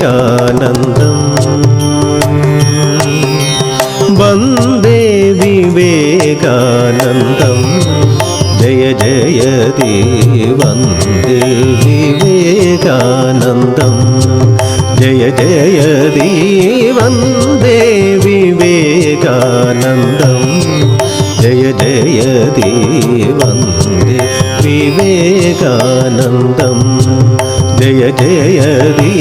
വിവേകാനന്ദം വന്ദേ വിവേകാനന്ദം ജയ ജയതി വന്ദേ വിവേകാനന്ദം ജയ ജയതി വന്ദേ വിവേകാനന്ദം ജയ ജയതി വന്ദേ വിവേകാനന്ദം ജയ ജയതി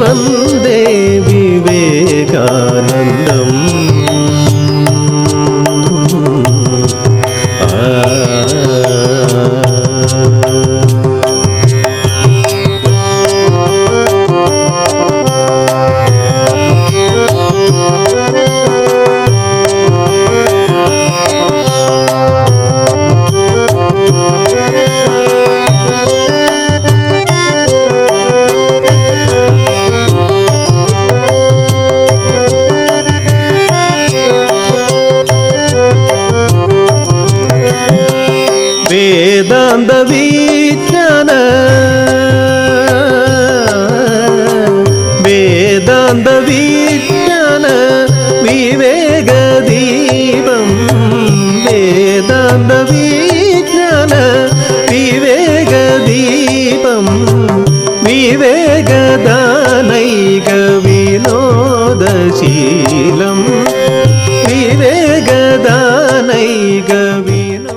വന്ദേ വിവേകാനന്ദം വേദാന്ത വിജ്ഞാന വേദാന്ത വിജ്ഞാന വിവേകദീപം വേദാന്ത വിജ്ഞാന വിവേകദീപം വിവേകദാനൈക വിനോദശീലം വിവേകദാനൈക വിനോ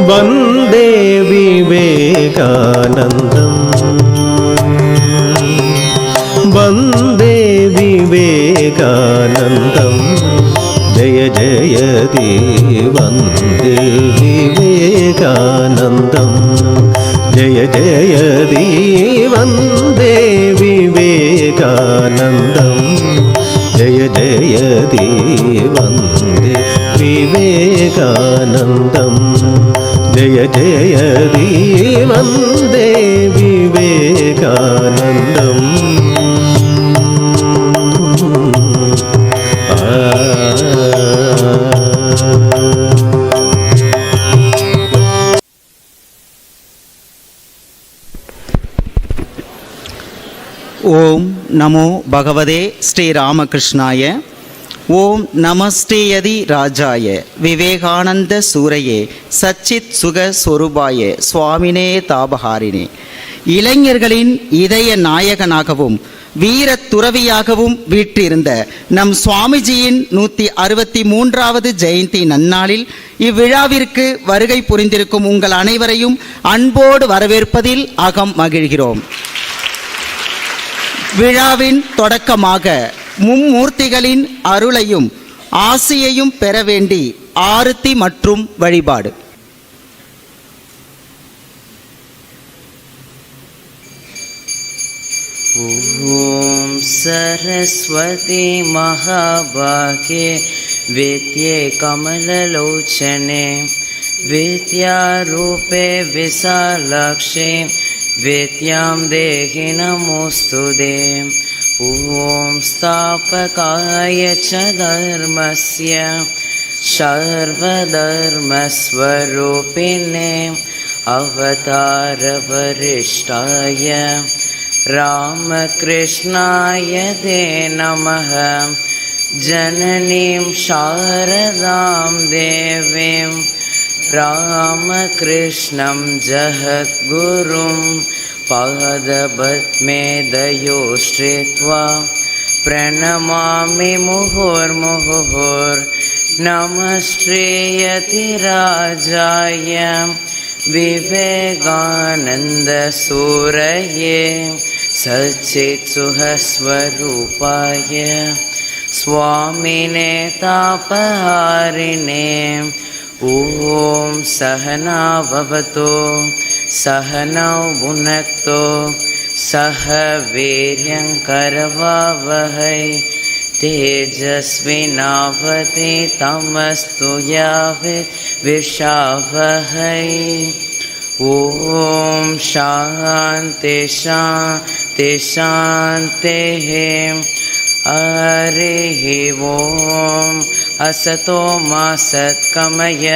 वन्दे विवेकानन्दम् वन्दे विवेकानन्दम् जय जय दे वन्दे विवेकानन्दम् जय जय दे वन्दे विवेकानन्दम् जय जय दे वन्दे विवेकानन्दम् जय जय दे वन्दे विवेकानन्दम् ओम नमो भगवते श्री रामकृष्णाय। ओम नमस्ते यदि राजाय विवेकानंद सूरये सच्चिத் சுக சொரூபாய சுவாமினே தாபஹாரினே. இளைஞர்களின் இதய நாயகனாகவும் வீர துறவியாகவும் வீற்றிருந்த நம் சுவாமிஜியின் 163வது ஜெயந்தி நன்னாளில் இவ்விழாவிற்கு வருகை புரிந்திருக்கும் உங்கள் அனைவரையும் அன்போடு வரவேற்பதில் அகம் மகிழ்கிறோம். விழாவின் தொடக்கமாக மும்மூர்த்திகளின் அருளையும் ஆசியையும் பெற வேண்டி ஆரத்தி மற்றும் வழிபாடு. ஓம் சரஸ்வதி மகாபாக்யே வித்யே கமலலோச்சனே வித்யாரூபே விசாலாக்ஷே विद्यां देहि नमोस्तुते। ॐ स्थापकाय च धर्मस्य सर्वधर्मस्वरूपिणे अवतारवरिष्ठाय रामकृष्णाय ते नमः। जननीं शारदां देवीं रामकृष्णं जगद्गुरुं पादपद्मे दयोश्रित्वा प्रणमामि मुहुर्मुहुर्नमश्रीयतिराजाय विवेकानन्दसूरये सच्चित्सुखस्वरूपाय स्वामिने तापहारिणे। ॐ सहना भवतु सहनौ भुनक्तु सह वीर्यङ्करवावहै तेजस्विनावधीतमस्तु विद्विषावहै। ॐ शान्ति शान्ति शान्तिः। हरिः ॐ असतो मा सत्कमय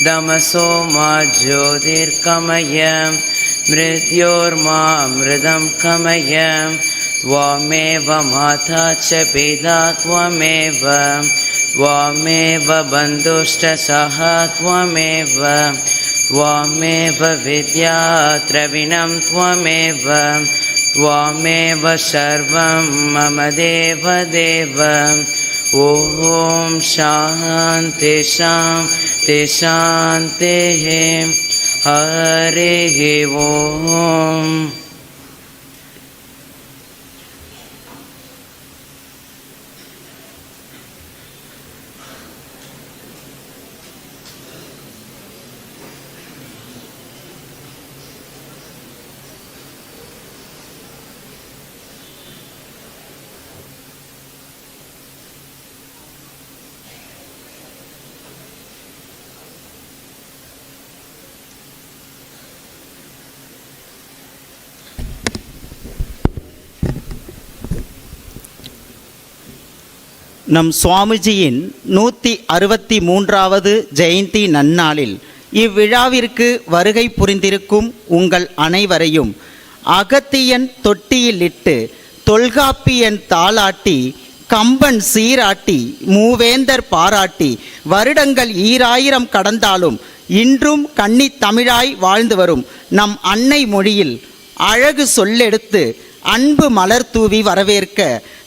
तमसो मा ज्योतिर्गमय मृत्योर्मा अमृतं गमय त्वमेव माता च पिता त्वमेव त्वमेव बन्धुश्च सखा त्वमेव त्वमेव विद्या द्रविणं त्वमेव त्वमेव सर्वं मम देवदेव ॐ शान्ति शान्ति शान्तिः हरिः ॐ நம் சுவாமிஜியின் 163வது ஜெயந்தி நன்னாளில் இவ்விழாவிற்கு வருகை புரிந்திருக்கும் உங்கள் அனைவரையும் அகத்தியன் தொட்டியிலிட்டு தொல்காப்பியன் தாளாட்டி கம்பன் சீராட்டி மூவேந்தர் பாராட்டி வருடங்கள் 2000 கடந்தாலும் இன்றும் கன்னித் தமிழாய் வாழ்ந்து வரும் நம் அன்னை மொழியில் அழகு சொல்லெடுத்து அன்பு மலர் தூவி வரவேற்க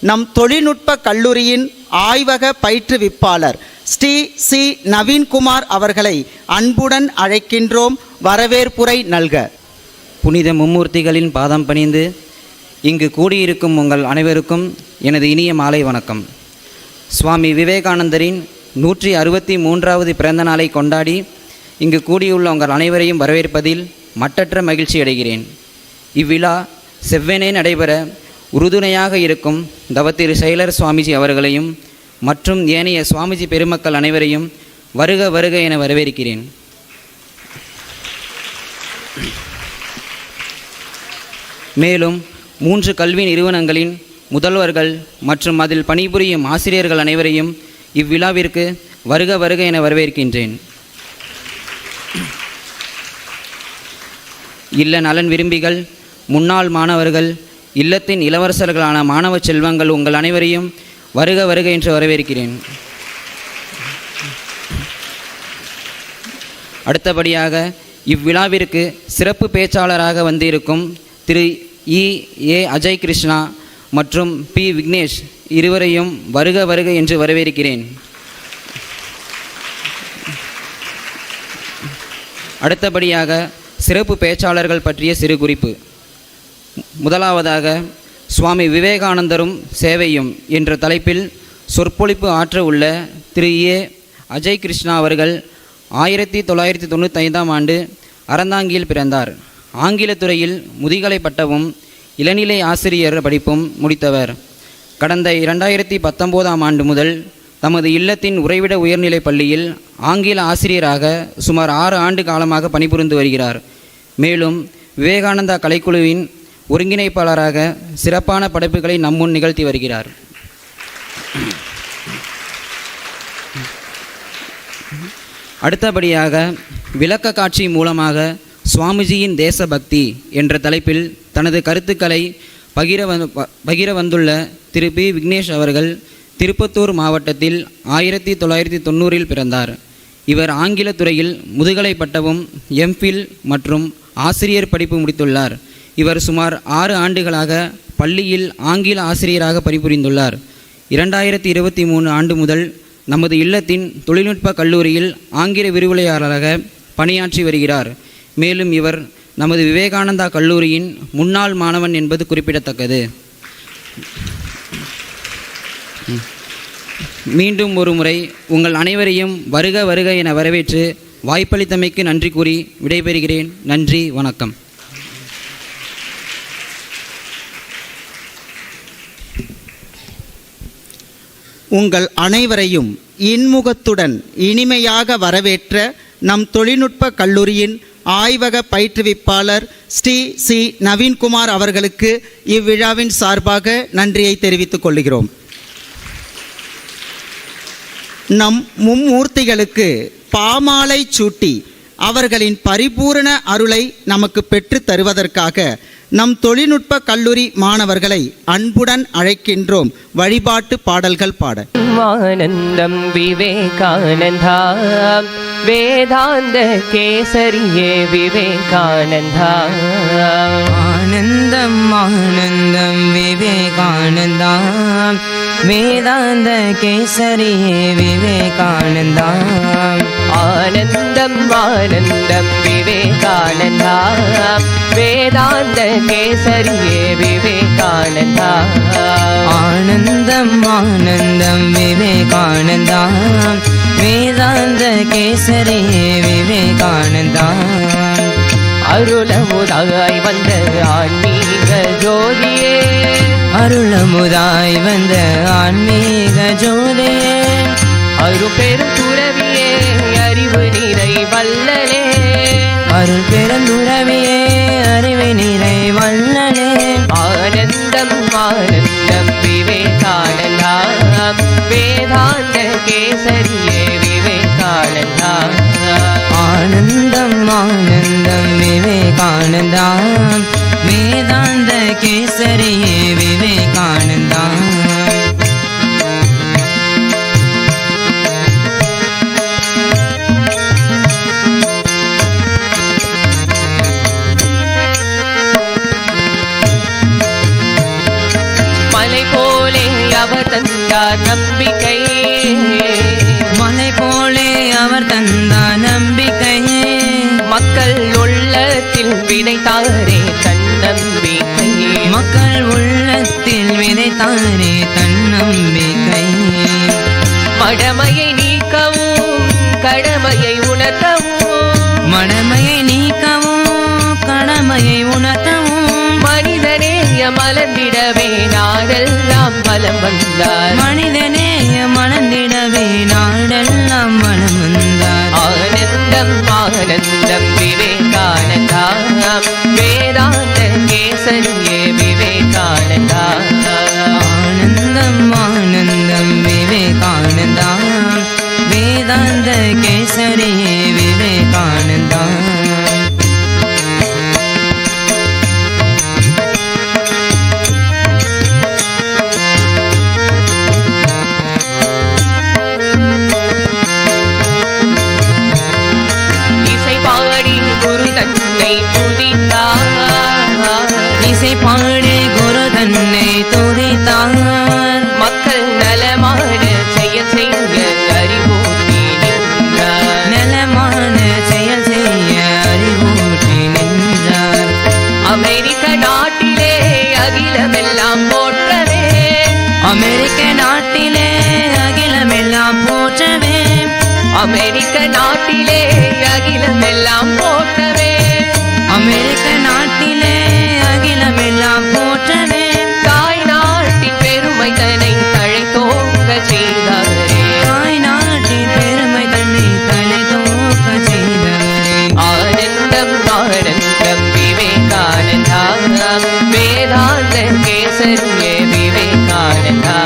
நம் தொழில்நுட்ப கல்லூரியின் ஆய்வக பயிற்றுவிப்பாளர் ஸ்ரீ சி நவீன்குமார் அவர்களை அன்புடன் அழைக்கின்றோம். வரவேற்புரை நல்க. புனித மும்மூர்த்திகளின் பாதம் பணிந்து இங்கு கூடியிருக்கும் உங்கள் அனைவருக்கும் எனது இனிய மாலை வணக்கம். சுவாமி விவேகானந்தரின் 163வது பிறந்த நாளை கொண்டாடி இங்கு கூடியுள்ள உங்கள் அனைவரையும் வரவேற்பதில் மட்டற்ற மகிழ்ச்சி அடைகிறேன். இவ்விழா செவ்வனே நடைபெற உறுதுணையாக இருக்கும் தவத்திரு சைலர் சுவாமிஜி அவர்களையும் மற்றும் ஏனைய சுவாமிஜி பெருமக்கள் அனைவரையும் வருக வருக என வரவேற்கிறேன். மேலும் 3 கல்வி நிறுவனங்களின் முதல்வர்கள் மற்றும் அதில் பணிபுரியும் ஆசிரியர்கள் அனைவரையும் இவ்விழாவிற்கு வருக வருக என வரவேற்கின்றேன். இல்ல நலன் விரும்பிகள், முன்னாள் மாணவர்கள், இல்லத்தின் இளவரசர்களான மாணவ செல்வங்கள் உங்கள் அனைவரையும் வருக வருக என்று வரவேற்கிறேன். அடுத்தபடியாக இவ்விழாவிற்கு சிறப்பு பேச்சாளராக வந்திருக்கும் திரு ஏ அஜய் கிருஷ்ணா மற்றும் பி விக்னேஷ் இருவரையும் வருக வருக என்று வரவேற்கிறேன். அடுத்தபடியாக சிறப்பு பேச்சாளர்கள் பற்றிய சிறு குறிப்பு. முதலாவதாக சுவாமி விவேகானந்தரும் சேவையும் என்ற தலைப்பில் சொற்பொழிப்பு ஆற்ற உள்ள திரு ஏ அஜய் கிருஷ்ணா அவர்கள் 1995ஆம் ஆண்டு அறந்தாங்கியில் பிறந்தார். ஆங்கிலத் துறையில் முதுகலை பட்டமும் இளநிலை ஆசிரியர் படிப்பும் முடித்தவர். கடந்த 2019ஆம் ஆண்டு முதல் தமது இல்லத்தின் உறைவிட உயர்நிலைப் பள்ளியில் ஆங்கில ஆசிரியராக சுமார் 6 ஆண்டு காலமாக பணிபுரிந்து வருகிறார். மேலும் விவேகானந்தா கலைக்குழுவின் ஒருங்கிணைப்பாளராக சிறப்பான படைப்புகளை நம்முன் நிகழ்த்தி வருகிறார். அடுத்தபடியாக விளக்க காட்சி மூலமாக சுவாமிஜியின் தேசபக்தி என்ற தலைப்பில் தனது கருத்துக்களை பகிர வந்துள்ள திரு பி விக்னேஷ் அவர்கள் திருப்பத்தூர் மாவட்டத்தில் 1990இல் பிறந்தார். இவர் ஆங்கிலத் துறையில் முதுகலை பட்டமும் எம்ஃபில் மற்றும் ஆசிரியர் படிப்பு முடித்துள்ளார். இவர் சுமார் 6 ஆண்டுகளாக பள்ளியில் ஆங்கில ஆசிரியராக பணிபுரிந்துள்ளார். 2023 ஆண்டு முதல் நமது இல்லத்தின் தொழில்நுட்ப கல்லூரியில் ஆங்கில விரிவுரையாளராக பணியாற்றி வருகிறார். மேலும் இவர் நமது விவேகானந்தா கல்லூரியின் முன்னாள் மாணவன் என்பது குறிப்பிடத்தக்கது. மீண்டும் ஒரு முறை உங்கள் அனைவரையும் வருக வருக என வரவேற்று வாய்ப்பளித்தமைக்கு நன்றி கூறி விடைபெறுகிறேன். நன்றி, வணக்கம். உங்கள் அனைவரையும் இன்முகத்துடன் இனிமையாக வரவேற்ற நம் தொழில்நுட்ப கல்லூரியின் ஆய்வக பயிற்றுவிப்பாளர் ஸ்ரீ சி நவீன்குமார் அவர்களுக்கு இவ்விழாவின் சார்பாக நன்றியை தெரிவித்துக் கொள்கிறோம். நம் மும்மூர்த்திகளுக்கு பாமாலை சூட்டி அவர்களின் பரிபூரண அருளை நமக்கு பெற்று தருவதற்காக நம் தொழில்நுட்ப கல்லூரி மாணவர்களை அன்புடன் அழைக்கின்றோம் வழிபாட்டு பாடல்கள் பாட. ஆனந்தம் விவேகானந்தா வேதாந்த கேசரியே விவேகானந்தா. ஆனந்தம் ஆனந்தம் விவேகானந்தா வேதாந்த கேசரியே விவேகானந்தா. ஆனந்தம் ஆனந்தம் விவேகானந்தா வேதாந்த கேசரியே விவேகானந்தா. ஆனந்தம் ஆனந்தம் விவேகானந்தா வேதாந்த கேசரியே விவேகானந்தா. அருளமுதாய் வந்த ஆன்மீக ஜோதியே அருளமுதாய் வந்த ஆன்மீக ஜோதியே அருபெரும் துறவியே அறிவு நிறை வல்லலே. அருள் பெருந்துறவியே அறிவு நிறை வல்லலே. ஆனந்தம் ஆனந்தம் விவேகானந்தா வேதாந்த கேசரியே விவேகானந்தா. ஆனந்தம் ஆனந்தம் விவேகானந்தா வேதாந்த கேசரியே விவேகானந்தா. மலை போலே அவர் தந்தார் நம்பிக்கை. மலை போலே அவர் தந்தார் நம்பிக்கையே. மக்கள் உள்ளத்தில் விதைத்தாரே தன்னம்பிக்கை. மக்கள் உள்ளத்தில் விதைத்தாரே தன்னம்பிக்கை. மடமையை நீக்கவும் கடமையை உணர்த்தவும். மடமையை நீக்கவும் கடமையை உணர்த்தவும். மனிதநேய மலர்ந்திடவே நாடெல்லாம் வலம் வந்தார். மனிதநேய மலர்ந்திடவே நாடெல்லாம் வலம் வந்தார். ஆனந்தம் ஆனந்தம் விவேகானந்தா வேதாந்த கேசரியே விவேகானந்தா. ஆனந்தம் ஆனந்தம் விவேகானந்தா வேதாந்த கேசரியே விவேகானந்தா. இசை பாடி குரு தன்னை துதித்தார். இசை பாடி குரு தன்னை துதித்தார். மக்கள் நலமான செயல் செய்ய அறிவூட்டி நின்றார். நலமான செயல் செய்ய அறிவூட்டி நின்றார். அமெரிக்க நாட்டிலே அகிலமெல்லாம் போற்றவே. அமெரிக்க நாட்டிலே அகிலமெல்லாம் போற்றவே. அமெரிக்க நாட்டிலே அகிலமெல்லாம் போற்றவே. அமெரிக்க நாட்டிலே அகிலமெல்லாம் போற்றவே. தாய் நாட்டின் பெருமை தன்னை தழைத்தோங்க செய்தாரே. தாய் நாட்டின் பெருமை தன்னை தலை தோக்க செய்தவரே. ஆனந்தம் ஆனந்தம் விவேகானந்தா வேதாந்த கேசரியே விவேகானந்தா.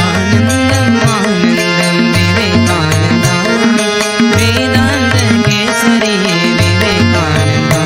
ஆனந்தம் ஆனந்தம் விவேகானந்தா வேதாந்த கேசரியே விவேகானந்தா.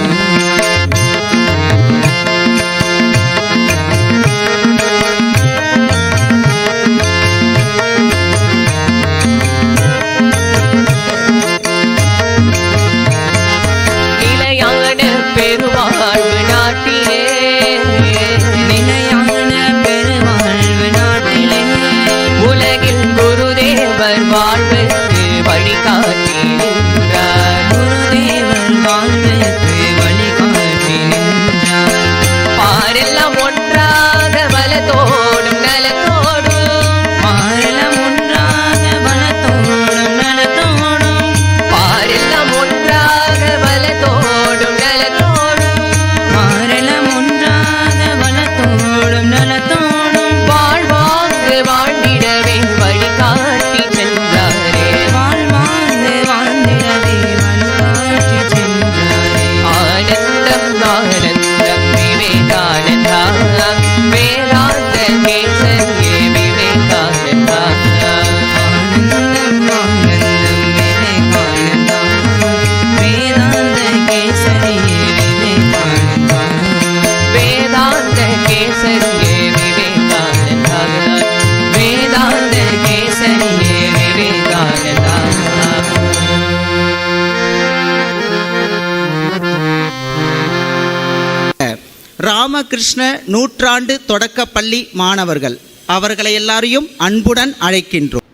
ராமகிருஷ்ண நூற்றாண்டு தொடக்கப்பள்ளி மாணவர்கள். அவர்களை எல்லாரையும் அன்புடன் அழைக்கின்றோம்.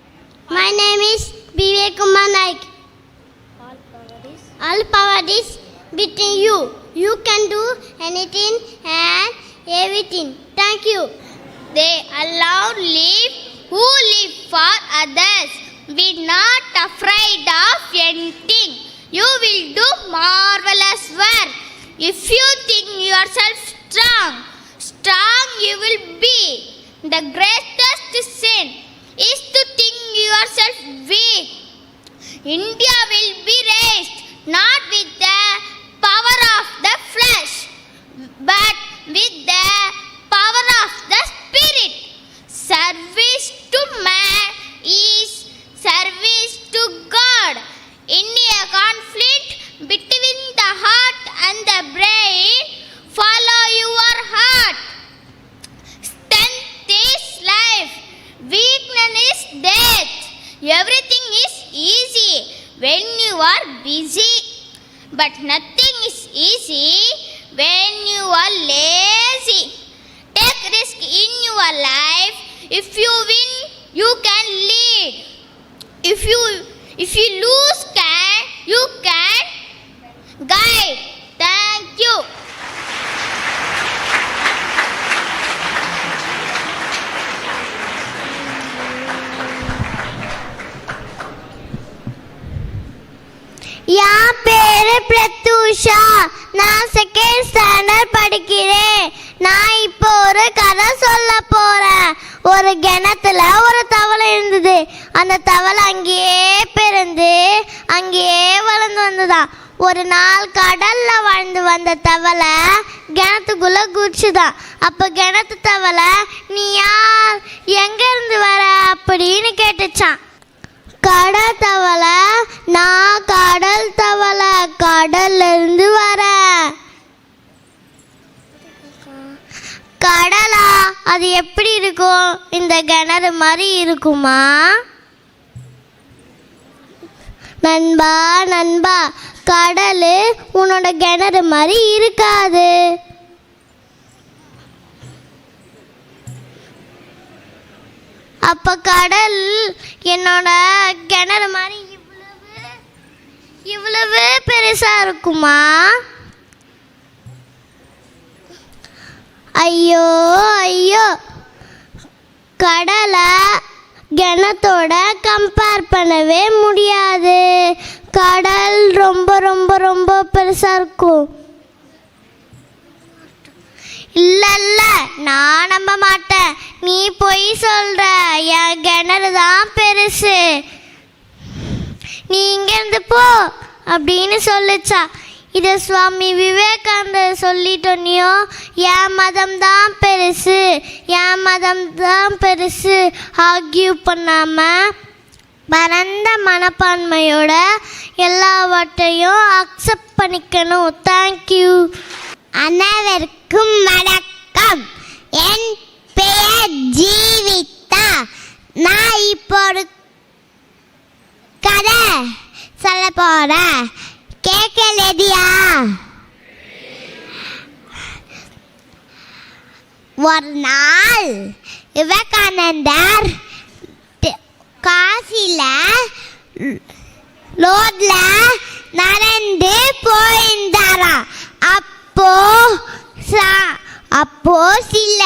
My name is Vivek Kumar Naik. All power is between you. You can do anything and everything. Thank you. They allow live who live for others. Be not afraid of anything. You will do marvelous work. If you think yourself strong you will be. The greatest sin is to think yourself weak. India will be raised not with the power of the flesh, but with the power of the spirit. Service to man is service to God. In a conflict between the heart and the brain, follow your heart. Strength is life, weakness is death. Everything is easy when you are busy, but nothing is easy when you are lazy. Take risk in your life. If you win, you can lead. If you lose, you can guide. Thank you. என் பேரு பிரத்யூஷா. நான் second standard படிக்கிறேன். நான் இப்போ ஒரு கதை சொல்ல போறேன். ஒரு கிணத்துல ஒரு தவளை இருந்தது. அந்த தவளை அங்கேயே பிறந்து அங்கேயே வளர்ந்து வந்ததான். ஒரு நாள் கடல்ல வாழ்ந்து வந்த தவளை கிணத்துக்குள்ள குதிச்சுதான். அப்ப கிணத்து தவளை, நீ யார், எங்க இருந்து வர அப்படின்னு கேட்டுச்சான். கடல் தவளை, நான் கடல் தவளை, கடல்ல இருந்து வர. கடலா, அது எப்படி இருக்கும்? இந்த கிணறு மாதிரி இருக்குமா? நண்பா நண்பா, கடல் உன்னோட கிணறு மாதிரி இருக்காது. அப்ப கடல் என்னோட கிணறு மாதிரி இவ்வளவு பெருசா இருக்குமா? ஐயோ ஐயோ, கடலை கிணத்தோட கம்பேர் பண்ணவே முடியாது. கடல் ரொம்ப ரொம்ப ரொம்ப பெருசா இருக்கும். இல்ல இல்ல, நான் நம்ப மாட்டேன். நீ பொய் சொல்ற. என் கிணறு தான் பெருசு. நீ இங்க இருந்து போ அப்படின்னு சொல்லுச்சா. இதை சுவாமி விவேகானந்தர் சொல்லிட்டோனியோ, என் மதம் தான் பெருசு, என் மதம் தான் பெருசு ஆர்கியூ பண்ணாம பரந்த மனப்பான்மையோட எல்லாவற்றையும் அக்செப்ட் பண்ணிக்கணும். தேங்க்யூ. அனைவருக்கும் வணக்கம். என் பெயர் ஜீவிதா. நான் இப்போ ஒரு கதை சொல்ல போறேன். கேட்கலையா? ஒரு நாள் விவேகானந்தர் காசில ரோட்ல நடந்து போயிருந்தாராம். அப்போ சில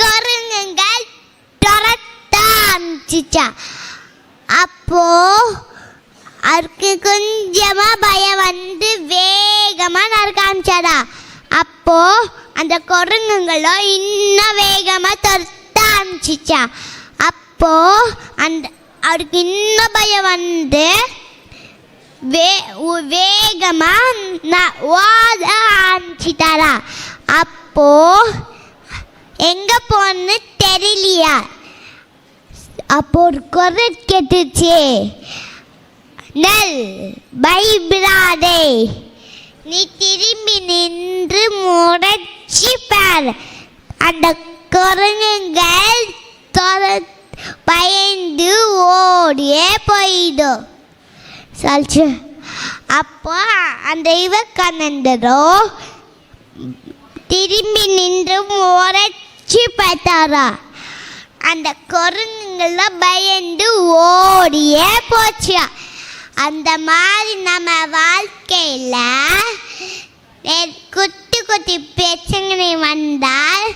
குரங்குகள் துரத்த ஆரம்பிச்சுச்சா. அப்போ அவருக்கு கொஞ்சமா பயம் வந்து வேகமா நடக்க ஆரம்பிச்சாரா. அப்போ அந்த குரங்குங்களும் இன்னும் வேகமா துரத்த ஆரம்பிச்சுச்சா. அப்போ அவருக்கு இன்னும் பயம் வந்து வேகமா ஓட ஆரம்பிச்சிட்டாரா. அப்போ எங்க போன்னு தெரியலையா. அப்போ ஒரு குரல் கேட்டுச்சு, நெல் பயப்படாதே, நீ திரும்பி நின்று முறைச்சி பார். அந்த குரங்குகள் பயந்து ஓடியே போயிடும் சொல்லிச்சு. அப்போ அந்த விவேகானந்தரோ திரும்பி நின்று உரைச்சி பார்த்தாரா. அந்த குரங்குங்கெல்லாம் பயந்து ஓடியே போச்சு. அந்த மாதிரி நம்ம வாழ்க்கையில் குட்டி குட்டி பிரச்சனை வந்தால்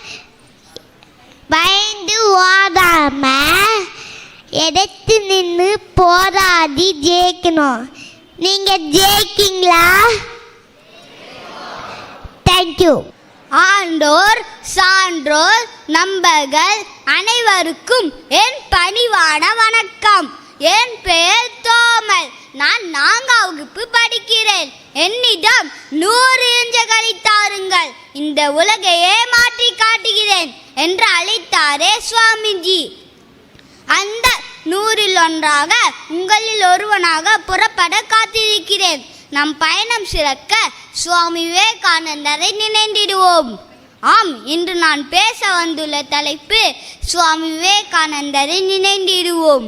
பயந்து ஓடாம எடுத்து நின்று போராடி ஜெயிக்கணும். நீங்க ஜெயிக்கீங்களா? தேங்க்யூ. ஆண்டோர் சான்றோர் நண்பர்கள் அனைவருக்கும் என் பணிவான வணக்கம். என் பெயர் தோமல். நான் 4ஆம் வகுப்பு படிக்கிறேன். என்னிடம் 100 இஞ்சங்களை தாருங்கள், இந்த உலகையே மாற்றி காட்டுகிறேன் என்று அழைத்தாரே சுவாமிஜி. அந்த 100ல் ஒன்றாக உங்களில் ஒருவனாக புறப்பட காத்திருக்கிறேன். நம் பயணம் சிறக்க சுவாமி விவேகானந்தரை நினைந்திடுவோம். ஆம், இன்று நான் பேச வந்துள்ள தலைப்பு சுவாமி விவேகானந்தரை நினைந்திடுவோம்.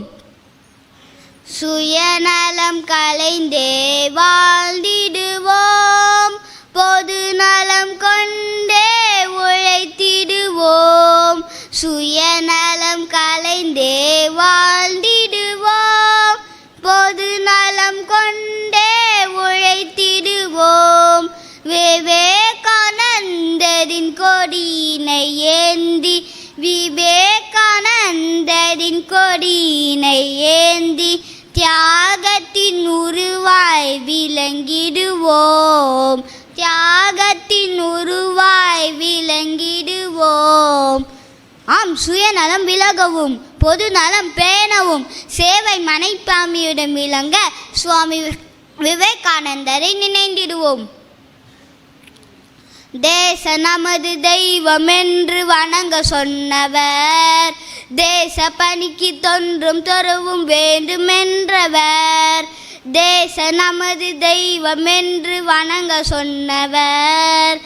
சுயநலம் களைந்தே வாழ்ந்திடுவோம், பொது நலம் கொண்டே உழைத்திடுவோம். சுயநலம் களைந்தே வாழ்ந்திடுவோம், பொது நலம் கொண்டே உழைத்திடுவோம். விவேகானந்தரின் கொடியினை ஏந்தி, விவேகானந்தரின் கொடியினை ஏந்தி தியாகத்தின் உருவாய் விளங்கிடுவோம், தியாகத்தின் உருவாய் விளங்கிடுவோம். ஆம், சுயநலம் விலகவும் பொது நலம் பேணவும் சேவை மனைப்பாமியிடம் விளங்க சுவாமி விவேகானந்தரை நினைந்திடுவோம். தேச நமது தெய்வம் என்று வணங்க சொன்னவர், தேச பணிக்கு தொன்றும் துறவும் வேண்டுமென்றவர். தேச நமது தெய்வம் என்று வணங்க சொன்னவர்,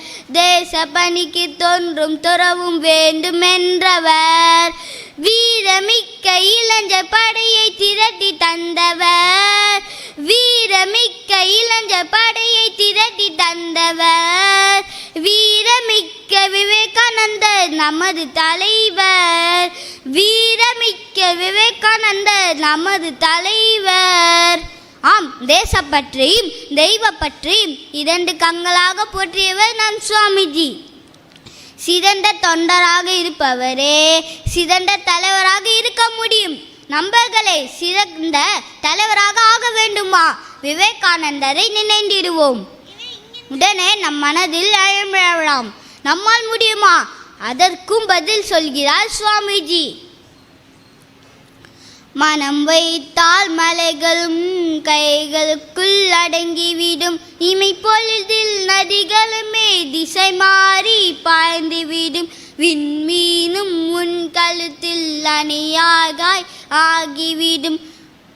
தேச பணிக்கு தொன்றும் துறவும் வேண்டுமென்றவர். வீரமிக்க இளைஞர் படையை திரட்டி தந்தவர், வீரமிக்க இளைஞர் படையை திரட்டி தந்தவர். வீரமிக்க விவேகானந்தர் நமது தலைவர், வீரமிக்க விவேகானந்தர் நமது தலைவர். ஆம், தேசப்பற்றியும் தெய்வ பற்றியும் 2 கண்களாக போற்றியவர் நம் சுவாமிஜி. சிறந்த தொண்டராக இருப்பவரே சிறந்த தலைவராக இருக்க முடியும். நண்பர்களே, சிறந்த தலைவராக ஆக வேண்டுமா? விவேகானந்தரை நினைந்திடுவோம். உடனே நம் மனதில் எழலாம், நம்மால் முடியுமா? அதற்கும் பதில் சொல்கிறார் சுவாமிஜி. மனம் வைத்தால் மலைகளும் கைகளுக்குள் அடங்கிவிடும், இமை பொழுதில் நதிகளுமே திசை மாறி பாய்ந்துவிடும். விண்மீனும் உன் கழுத்தில் அணியாகாய் ஆகிவிடும்,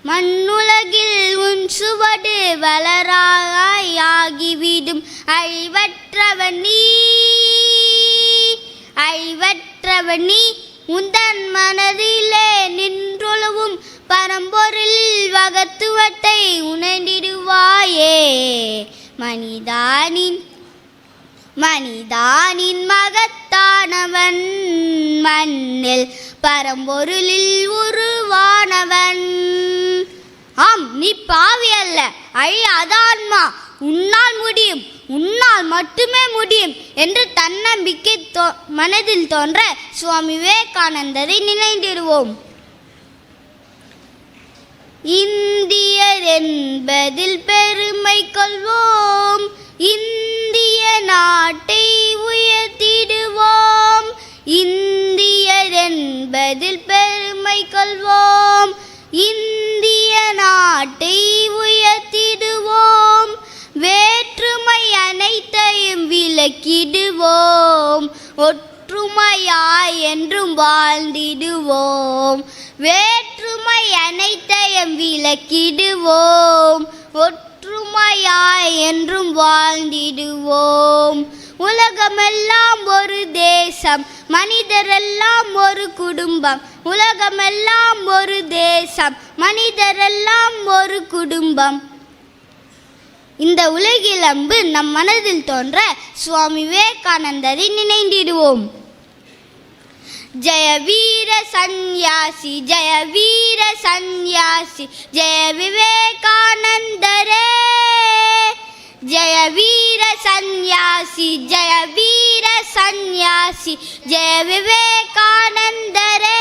மண்ணுலகில் உன் சுவடு வளராய் ஆகிவிடும். அழிவற்றவன் நீ, அழிவற்றவன் நீ, உந்தன் மனதிலே நின்றொழுவும் பரம்பொருளில் வகத்துவத்தை உணர்ந்திடுவாயே. மனிதானின் மனிதானின் மகத்தானவன், மண்ணில் பரம்பொருளில் உருவானவன். ஆம், நீ பாவி அல்ல, அழியாத ஆன்மா. உன்னால் முடியும், உன்னால் மட்டுமே முடியும் என்று தன்னம்பிக்கை மனதில் தோன்ற சுவாமி விவேகானந்தரை நினைந்திடுவோம். இந்தியர் என்பதில் பெருமை கொள்வோம், இந்திய நாட்டை உயர்த்திடுவோம். இந்தியர் என்பதில் பெருமை கொள்வோம், இந்திய நாட்டை உயர்த்திடுவோம். வேற்றுமை அனைத்தையும் விலக்கிடுவோம், ஒற்றுமையாய் என்றும் வாழ்ந்திடுவோம். வேற்றுமை அனைத்தையும் விலக்கிடுவோம், ஒற்றுமையாய் என்றும் வாழ்ந்திடுவோம். உலகமெல்லாம் ஒரு தேசம், மனிதரெல்லாம் ஒரு குடும்பம். உலகமெல்லாம் ஒரு தேசம், மனிதரெல்லாம் ஒரு குடும்பம். இந்த உலகிலம்பு நம் மனதில் தோன்ற சுவாமி விவேகானந்தரை நினைந்திடுவோம். ஜெய வீர சந்நியாசி ஜெய வீர சந்நியாசி ஜெய விவேகானந்தரே, ஜெய வீர சந்நியாசி ஜெய வீர சந்நியாசி ஜெய விவேகானந்தரே.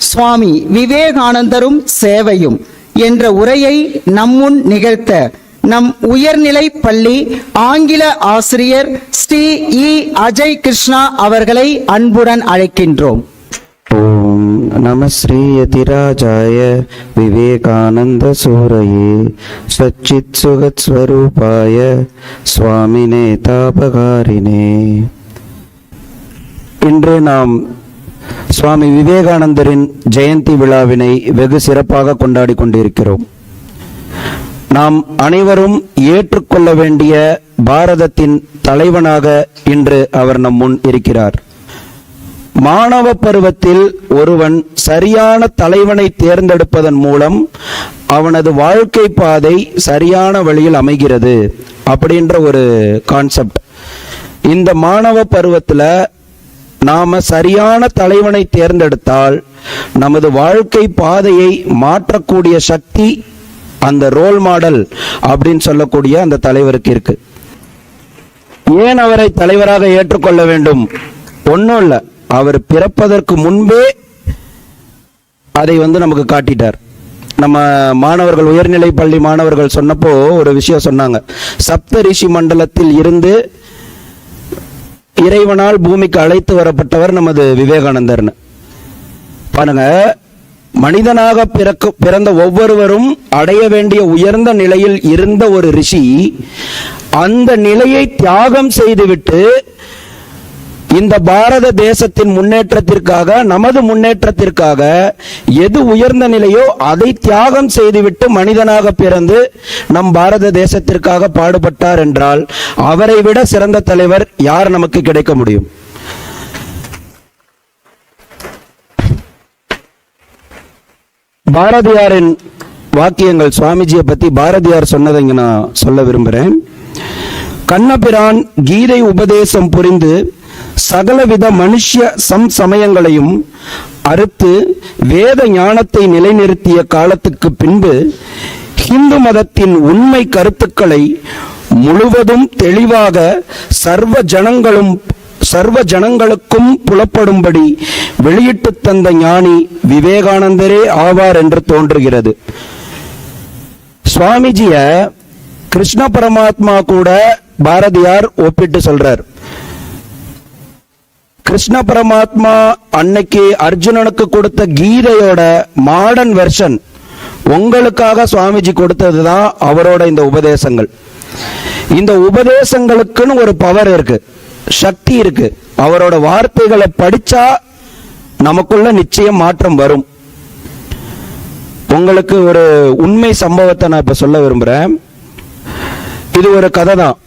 சுவாமி விவேகானந்தரும் சேவையும் என்ற உரையை நம்முன் நிகழ்த்த நம் உயர்நிலை பள்ளி ஆங்கில ஆசிரியர் ஸ்ரீ இ. அஜய் கிருஷ்ணா அவர்களை அன்புடன் அழைக்கின்றோம். ஓம் நம ஸ்ரீ யதிராஜாய விவேகானந்த சூரயே சச்சித் சுகத் ஸ்வரூபாய சுவாமினே தாபகாரினே. இன்று நாம் சுவாமி விவேகானந்தரின் ஜெயந்தி விழாவினை வெகு சிறப்பாக கொண்டாடி கொண்டிருக்கிறோம். நாம் அனைவரும் ஏற்றுக்கொள்ள வேண்டிய பாரதத்தின் தலைவனாக இன்று அவர் நம் முன் இருக்கிறார். மாணவ பருவத்தில் ஒருவன் சரியான தலைவனை தேர்ந்தெடுப்பதன் மூலம் அவனது வாழ்க்கை பாதை சரியான வழியில் அமைகிறது அப்படின்ற ஒரு கான்செப்ட். இந்த மாணவ பருவத்தில் நாம சரியான தலைவனை தேர்ந்தெடுத்தால் நமது வாழ்க்கை பாதையை மாற்றக்கூடிய சக்தி அந்த ரோல் மாடல் அப்படின்னு சொல்லக்கூடிய அந்த தலைவருக்கு இருக்கு. ஏன் அவரை தலைவராக ஏற்றுக்கொள்ள வேண்டும்? ஒன்றும் இல்லை, அவர் பிறப்பதற்கு முன்பே அதை நமக்கு காட்டிட்டார். நம்ம மாணவர்கள், உயர்நிலை பள்ளி மாணவர்கள் சொன்னப்போ ஒரு விஷயம் சொன்னாங்க. சப்த ரிஷி மண்டலத்தில் இருந்து இறைவனால் பூமிக்கு அழைத்து வரப்பட்டவர் நமது விவேகானந்தர்னு. பாருங்க, மனிதனாக பிறந்த ஒவ்வொருவரும் அடைய வேண்டிய உயர்ந்த நிலையில் இருந்த ஒரு ரிஷி அந்த நிலையை தியாகம் செய்துவிட்டு இந்த பாரத தேசத்தின் முன்னேற்றத்திற்காக, நமது முன்னேற்றத்திற்காக எது உயர்ந்த நிலையோ அதை தியாகம் செய்துவிட்டு மனிதனாக பிறந்து நம் பாரத தேசத்திற்காக பாடுபட்டார் என்றால் அவரை விட சிறந்த தலைவர் யார் நமக்கு கிடைக்க முடியும்? பாரதியாரின் வாக்கியங்கள், சுவாமிஜியை பத்தி பாரதியார் சொன்னதை நான் சொல்ல விரும்புகிறேன். கண்ணபிரான் கீதை உபதேசம் புரிந்து சகலவித மனுஷ்ய சமயங்களையும் அறுத்து வேத ஞானத்தை நிலைநிறுத்திய காலத்துக்கு பின்பு ஹிந்து மதத்தின் உண்மை கருத்துக்களை முழுவதும் தெளிவாக சர்வ ஜனங்களுக்கும் புலப்படும்படி வெளியிட்டு தந்த ஞானி விவேகானந்தரே ஆவார் என்று தோன்றுகிறது. சுவாமிஜிய கிருஷ்ண பரமாத்மா கூட பாரதியார் ஒப்பிட்டு சொல்றார். கிருஷ்ண பரமாத்மா அன்னைக்கு அர்ஜுனனுக்கு கொடுத்த கீதையோட மாடர்ன் வெர்ஷன் உங்களுக்காக சுவாமிஜி கொடுத்ததுதான் அவரோட இந்த உபதேசங்கள். இந்த உபதேசங்களுக்குன்னு ஒரு பவர் இருக்கு, சக்தி இருக்கு. அவரோட வார்த்தைகளை படிச்சா நமக்குள்ள நிச்சயம் மாற்றம் வரும். உங்களுக்கு ஒரு உண்மை சம்பவத்தை நான் இப்ப சொல்ல விரும்புறேன். இது ஒரு கதை தான்,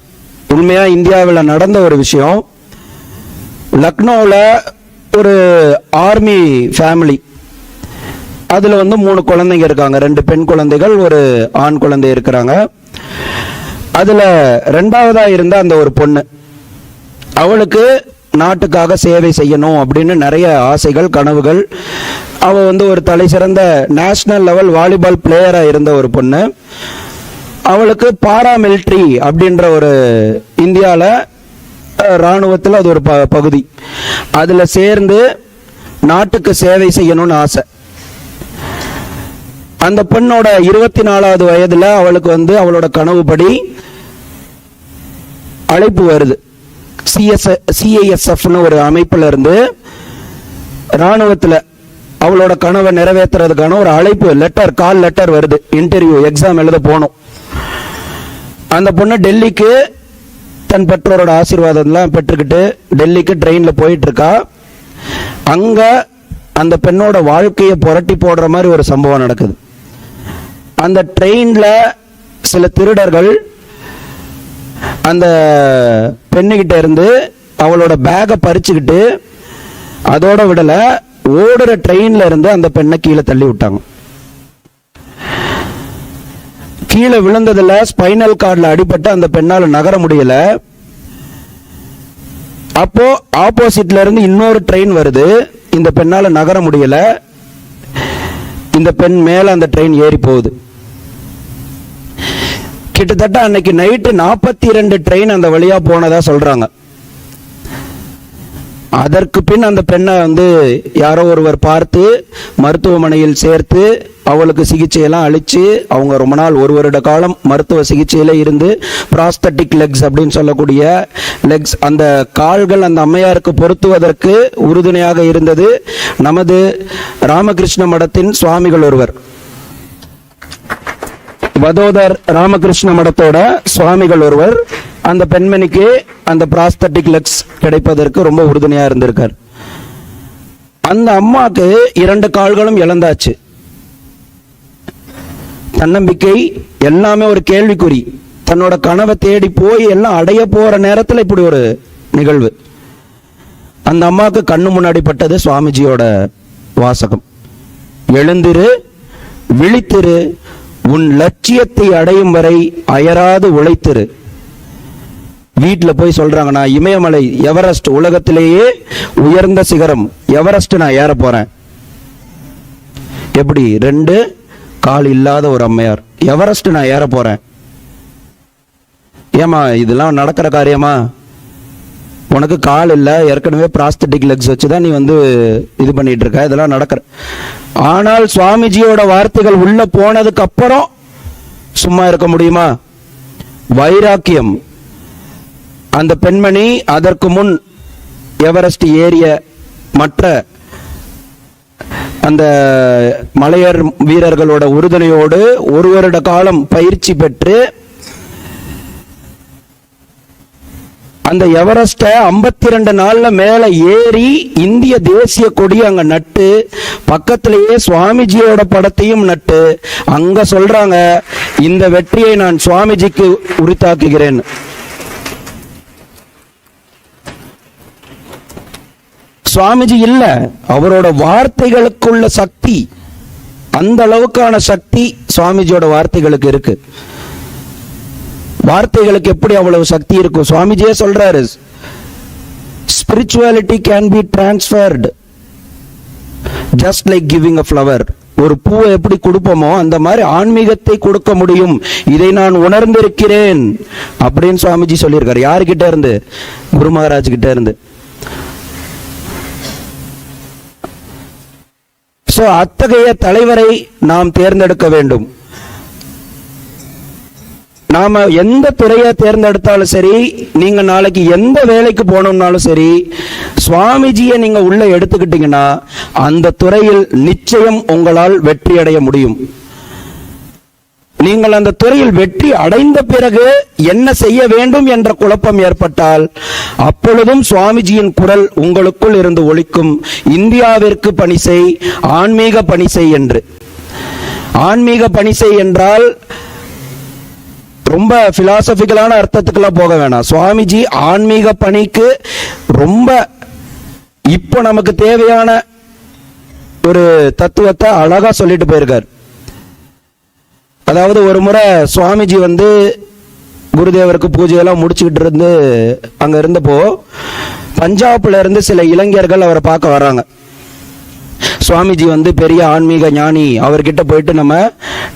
உண்மையா இந்தியாவில் நடந்த ஒரு விஷயம். லக்னோவில் ஒரு ஆர்மி ஃபேமிலி, அதில் 3 குழந்தைங்க இருக்காங்க. 2 பெண் குழந்தைகள், ஒரு ஆண் குழந்தை இருக்கிறாங்க. அதில் 2வதா இருந்த அந்த ஒரு பொண்ணு, அவளுக்கு நாட்டுக்காக சேவை செய்யணும் அப்படின்னு நிறைய ஆசைகள், கனவுகள். அவள் ஒரு தலை சிறந்த நேஷனல் லெவல் வாலிபால் பிளேயராக இருந்த ஒரு பொண்ணு. அவளுக்கு பாராமிலிட்ரி அப்படின்ற ஒரு இந்தியாவில் இராணுவத்தில் அது ஒரு பகுதி, அதில் சேர்ந்து நாட்டுக்கு சேவை செய்யணும்னு ஆசை. அந்த பெண்ணோட 24வது வயதில் அவளுக்கு அவளோட கனவுப்படி அழைப்பு வருது. CISFன்னு ஒரு அமைப்புல இருந்து இராணுவத்தில் அவளோட கனவை நிறைவேற்றுறதுக்கான ஒரு அழைப்பு லெட்டர், கால் லெட்டர் வருது. இன்டர்வியூ, எக்ஸாம் எழுத போகணும். அந்த பொண்ணு டெல்லிக்கு தன் பெற்றோரோட ஆசீர்வாதம்லாம் பெற்றுக்கிட்டு டெல்லிக்கு ட்ரெயினில் போயிட்டு இருக்கா. அங்கே அந்த பெண்ணோட வாழ்க்கையை புரட்டி போடுற மாதிரி ஒரு சம்பவம் நடக்குது. அந்த ட்ரெயின்ல சில திருடர்கள் அந்த பெண்ணுகிட்ட இருந்து அவளோட பேக்கை பறிச்சுக்கிட்டு அதோட விடல, ஓடுற ட்ரெயின்ல இருந்து அந்த பெண்ணை கீழே தள்ளி விட்டாங்க. கீழே விழுந்ததுல ஸ்பைனல் கார்டில் அடிபட்டு அந்த பெண்ணால நகர முடியல. அப்போ ஆப்போசிட்ல இருந்து இன்னொரு ட்ரெயின் வருது, இந்த பெண்ணால நகர முடியல. இந்த பெண் மேல அந்த ட்ரெயின் ஏறி போகுது. கிட்டத்தட்ட அன்னைக்கு நைட்டு 42 ட்ரெயின் அந்த வழியா போனதா சொல்றாங்க. அதற்கு பின் அந்த பெண்ணை யாரோ ஒருவர் பார்த்து மருத்துவமனையில் சேர்த்து அவளுக்கு சிகிச்சையெல்லாம் அளிச்சு அவங்க ரொம்ப நாள் 1 வருட காலம் மருத்துவ சிகிச்சையில இருந்து பிராஸ்தட்டிக் லெக்ஸ் அப்படின்னு சொல்லக்கூடிய லெக்ஸ், அந்த கால்கள் அந்த அம்மையாருக்கு பொருத்துவதற்கு உறுதுணையாக இருந்தது நமது ராமகிருஷ்ண மடத்தின் சுவாமிகள் ஒருவர். வதோதர் ராமகிருஷ்ண மடத்தோட சுவாமிகள் ஒருவர் அந்த பெண்மணிக்கு அந்த பிராஸ்தட்டிக் லெக்ஸ் கிடைப்பதற்கு ரொம்ப உறுதுணையா இருந்திருக்கார். அந்த அம்மாக்கு 2 கால்களும் இழந்தாச்சு. தன்னம்பிக்கை எல்லாமே ஒரு கேள்விக்குறி. தன்னோட கனவை தேடி போய் எல்லாம் அடைய போற நேரத்தில் இப்படி ஒரு நிகழ்வு. அந்த அம்மாவுக்கு கண்ணு முன்னாடி பட்டது சுவாமிஜியோட வாசகம், எழுந்திரு, விழித்திரு, உன் லட்சியத்தை அடையும் வரை அயராது உழைத்திரு. வீட்டில் போய் சொல்றாங்க, நான் இமயமலை எவரெஸ்ட், உலகத்திலேயே உயர்ந்த சிகரம் எவரெஸ்ட் நான் ஏற போறேன். எப்படி 2 கால் இல்லாத ஒரு அம்மையார் எவரெஸ்ட் நான் ஏற போறேன். ஏமா இதெல்லாம் நடக்கிற காரியமா? உனக்கு கால் இல்லை, ஏற்கனவே பிராஸ்தட்டிக் லெக்ஸ் வச்சுதான் நீ இது பண்ணிட்டு இருக்க, இதெல்லாம் நடக்கிற. ஆனால் சுவாமிஜியோட வார்த்தைகள் உள்ள போனதுக்கு அப்புறம் சும்மா இருக்க முடியுமா? வைராக்கியம். அந்த பெண்மணி அதற்கு முன் எவரெஸ்ட் ஏறிய மற்ற அந்த மலையர் வீரர்களோட உறுதுணையோடு 1 வருட காலம் பயிற்சி பெற்று அந்த எவரெஸ்ட 52 நாள்ல மேல ஏறி இந்திய தேசிய கொடி அங்க நட்டு, பக்கத்திலேயே சுவாமிஜியோட படத்தையும் நட்டு அங்க சொல்றாங்க, இந்த வெற்றியை நான் சுவாமிஜிக்கு உரித்தாக்குகிறேன். சுவாமிஜி இல்ல, அவரோட வார்த்தைகளுக்குள்ள சக்தி, அந்த அளவுக்கான சக்தி சுவாமிஜியோட வார்த்தைகளுக்கு இருக்கு. வார்த்தைகளுக்கு எப்படி அவ்வளவு சக்தி இருக்கும்? சுவாமிஜியே சொல்றாரு, spirituality can be transferred just like giving a flower. ஒரு பூவை எப்படி கொடுப்போமோ அந்த மாதிரி ஆன்மீகத்தை கொடுக்க முடியும், இதை நான் உணர்ந்திருக்கிறேன் அப்படின்னு சுவாமிஜி சொல்லியிருக்காரு. யாருக்கிட்ட இருந்து? குரு மகாராஜ் கிட்ட இருந்து. சோ அத்தகைய தலைவரை நாம் தேர்ந்தெடுக்க வேண்டும். நாம எந்த துறையை தேர்ந்தெடுத்தாலும் சரி, நீங்க நாளைக்கு எந்த வேலைக்கு போனோம்னாலும் சரி, சுவாமிஜியை நீங்க உள்ள எடுத்துக்கிட்டீங்கன்னா அந்த துறையில் நிச்சயம் உங்களால் வெற்றி அடைய முடியும். நீங்கள் அந்த துறையில் வெற்றி அடைந்த பிறகு என்ன செய்ய வேண்டும் என்ற குழப்பம் ஏற்பட்டால் அப்பொழுதும் சுவாமிஜியின் குரல் உங்களுக்குள் இருந்து ஒலிக்கும், இந்தியாவிற்கு பணி செய், ஆன்மீக பணி செய் என்று. ஆன்மீக பணி செய் என்றால் ரொம்ப பிலாசபிக்கலான அர்த்தத்துக்கெல்லாம் போக வேணாம். சுவாமிஜி ஆன்மீக பணிக்கு ரொம்ப இப்போ நமக்கு தேவையான ஒரு தத்துவத்தை அழகா சொல்லிட்டு போயிருக்கார். அதாவது ஒரு முறை சுவாமிஜி குருதேவருக்கு பூஜையெல்லாம் முடிச்சுக்கிட்டு இருந்து அங்க இருந்தப்போ பஞ்சாப்ல இருந்து சில இளைஞர்கள் அவரை பார்க்க வர்றாங்க. சுவாமிஜி பெரிய ஆன்மீக ஞானி, அவர்கிட்ட போயிட்டு நம்ம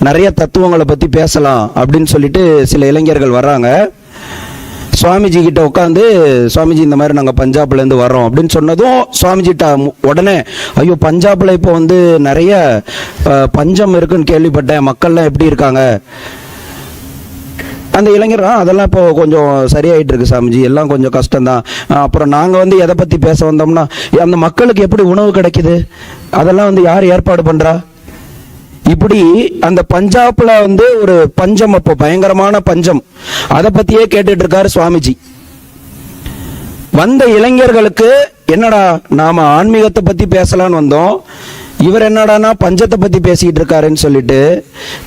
நிறைய தத்துவங்களை பத்தி பேசலாம் அப்படின்னு சொல்லிட்டு சில இளைஞர்கள் வர்றாங்க. சுவாமிஜி கிட்ட உட்காந்து, சுவாமிஜி இந்த மாதிரி நாங்கள் பஞ்சாப்ல இருந்து வர்றோம் அப்படின்னு சொன்னதும் சுவாமிஜிட்ட உடனே, ஐயோ பஞ்சாப்ல இப்போ நிறைய பஞ்சம் இருக்குன்னு கேள்விப்பட்டேன், மக்கள்லாம் எப்படி இருக்காங்க? அந்த இளைஞர், அதெல்லாம் இப்போ கொஞ்சம் சரியாயிட்டு இருக்கு சாமிஜி, எல்லாம் கொஞ்சம் கஷ்டம்தான். அப்புறம் நாங்கள் எதை பற்றி பேச வந்தோம்னா, அந்த மக்களுக்கு எப்படி உணவு கிடைக்குது, அதெல்லாம் யார் ஏற்பாடு பண்ணுறா? இப்படி அந்த பஞ்சாப்ல ஒரு பஞ்சம், அப்போ பயங்கரமான பஞ்சம், அதை பற்றியே கேட்டுட்டு இருக்காரு சுவாமிஜி. வந்த இளைஞர்களுக்கு என்னடா நாம ஆன்மீகத்தை பத்தி பேசலான்னு வந்தோம், இவர் என்னடானா பஞ்சத்தை பத்தி பேசிக்கிட்டு இருக்காருன்னு சொல்லிட்டு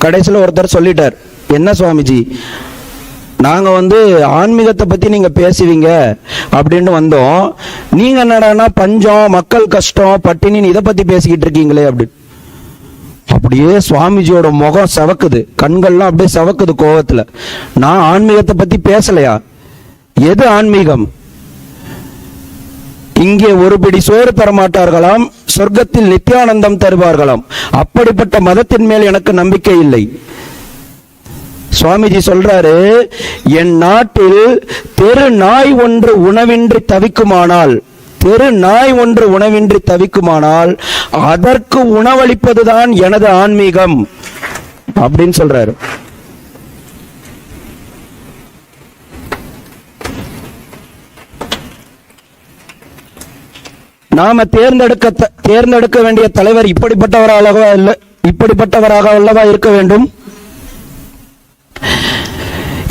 கடைசியில் ஒருத்தர் சொல்லிட்டார், என்ன சுவாமிஜி நாங்கள் ஆன்மீகத்தை பற்றி நீங்கள் பேசுவீங்க அப்படின்னு வந்தோம், நீங்கள் என்னடானா பஞ்சம், மக்கள் கஷ்டம், பட்டினின்னு இதை பற்றி பேசிக்கிட்டு இருக்கீங்களே அப்படின்னு. அப்படியே சுவாமிஜியோட முகம் சவக்குது, கண்கள்லாம் அப்படியே சவக்குது கோவத்தில். நான் ஆன்மீகத்தை பற்றி பேசலையா? எது ஆன்மீகம்? இங்கே ஒரு பிடி சோறு தரமாட்டார்களாம், சொர்க்கத்தில் நித்தியானந்தம் தருவார்களாம். அப்படிப்பட்ட மதத்தின் மேல் எனக்கு நம்பிக்கை இல்லை. சுவாமிஜி சொல்றாரு, என் நாட்டில் தெரு நாய் ஒன்று உணவின்றி தவிக்குமானால், தெரு நாய் ஒன்று உணவின்றி தவிக்குமானால் அதற்கு உணவளிப்பதுதான் எனது ஆன்மீகம் அப்படின்னு சொல்றாரு. நாம தேர்ந்தெடுக்க வேண்டிய தலைவர் இப்படிப்பட்டவராக அல்லவா இருக்க வேண்டும்?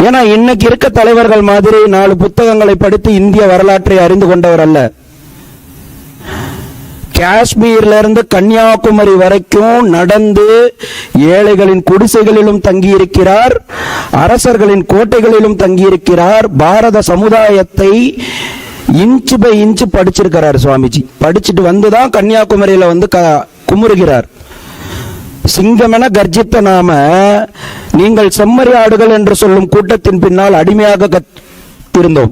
ஏன்னா இன்னைக்கு இருக்க தலைவர்கள் மாதிரி 4 புத்தகங்களை படித்து இந்திய வரலாற்றை அறிந்து கொண்டவர் அல்ல. காஷ்மீர்ல இருந்து கன்னியாகுமரி வரைக்கும் நடந்து ஏழைகளின் குடிசைகளிலும் தங்கியிருக்கிறார், அரசர்களின் கோட்டைகளிலும் தங்கியிருக்கிறார். பாரத சமுதாயத்தை இன்ச்சு பை இன்ச்சு படிச்சிருக்கிறார் சுவாமிஜி. படிச்சுட்டு வந்துதான் கன்னியாகுமரியில குமுறுகிறார். சிங்கமென கர்ஜித்த நாம நீங்கள் செம்மறி ஆடுகள் என்று சொல்லும் கூட்டத்தின் பின்னால் அடிமையாக இருந்தோம்.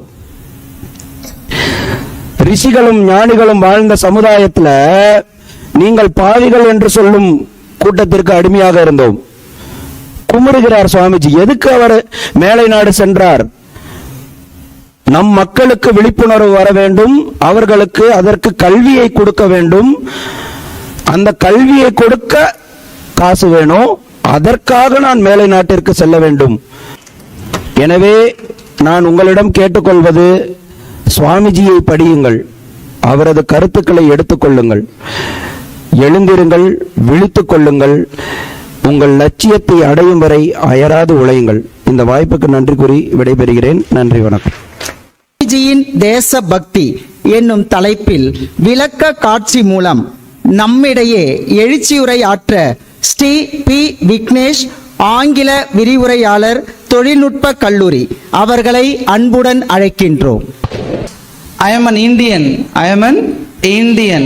ரிஷிகளும் ஞானிகளும் வாழ்ந்த சமுதாயத்தில் நீங்கள் பாவிகள் என்று சொல்லும் கூட்டத்திற்கு அடிமையாக இருந்தோம். குமுறுகிறார் சுவாமிஜி. எதுக்கு அவர் மேலை நாடு சென்றார்? நம் மக்களுக்கு விழிப்புணர்வு வர வேண்டும், அவர்களுக்கு அதற்கு கல்வியை கொடுக்க வேண்டும். அந்த கல்வியை கொடுக்க காசு வேணும், அதற்காக நான் மேலை நாட்டிற்கு செல்ல வேண்டும். எனவே நான் உங்களிடம் கேட்டுக்கொள்வது, சுவாமிஜியை படியுங்கள், அவரது கருத்துக்களை எடுத்துக்கொள்ளுங்கள், எழுந்திருங்கள், விழித்துக் கொள்ளுங்கள், உங்கள் லட்சியத்தை அடையும் வரை அயராது உழையுங்கள். இந்த வாய்ப்புக்கு நன்றி கூறி விடைபெறுகிறேன். நன்றி, வணக்கம். சுவாமிஜியின் தேசபக்தி என்னும் தலைப்பில் விளக்க காட்சி மூலம் நம்மிடையே எழுச்சியுரை ஆற்ற ஸ்ரீ பி. விக்னேஷ், ஆங்கில விரிவுரையாளர், தொழில்நுட்ப கல்லூரி அவர்களை அன்புடன் அழைக்கின்றோம். I am an Indian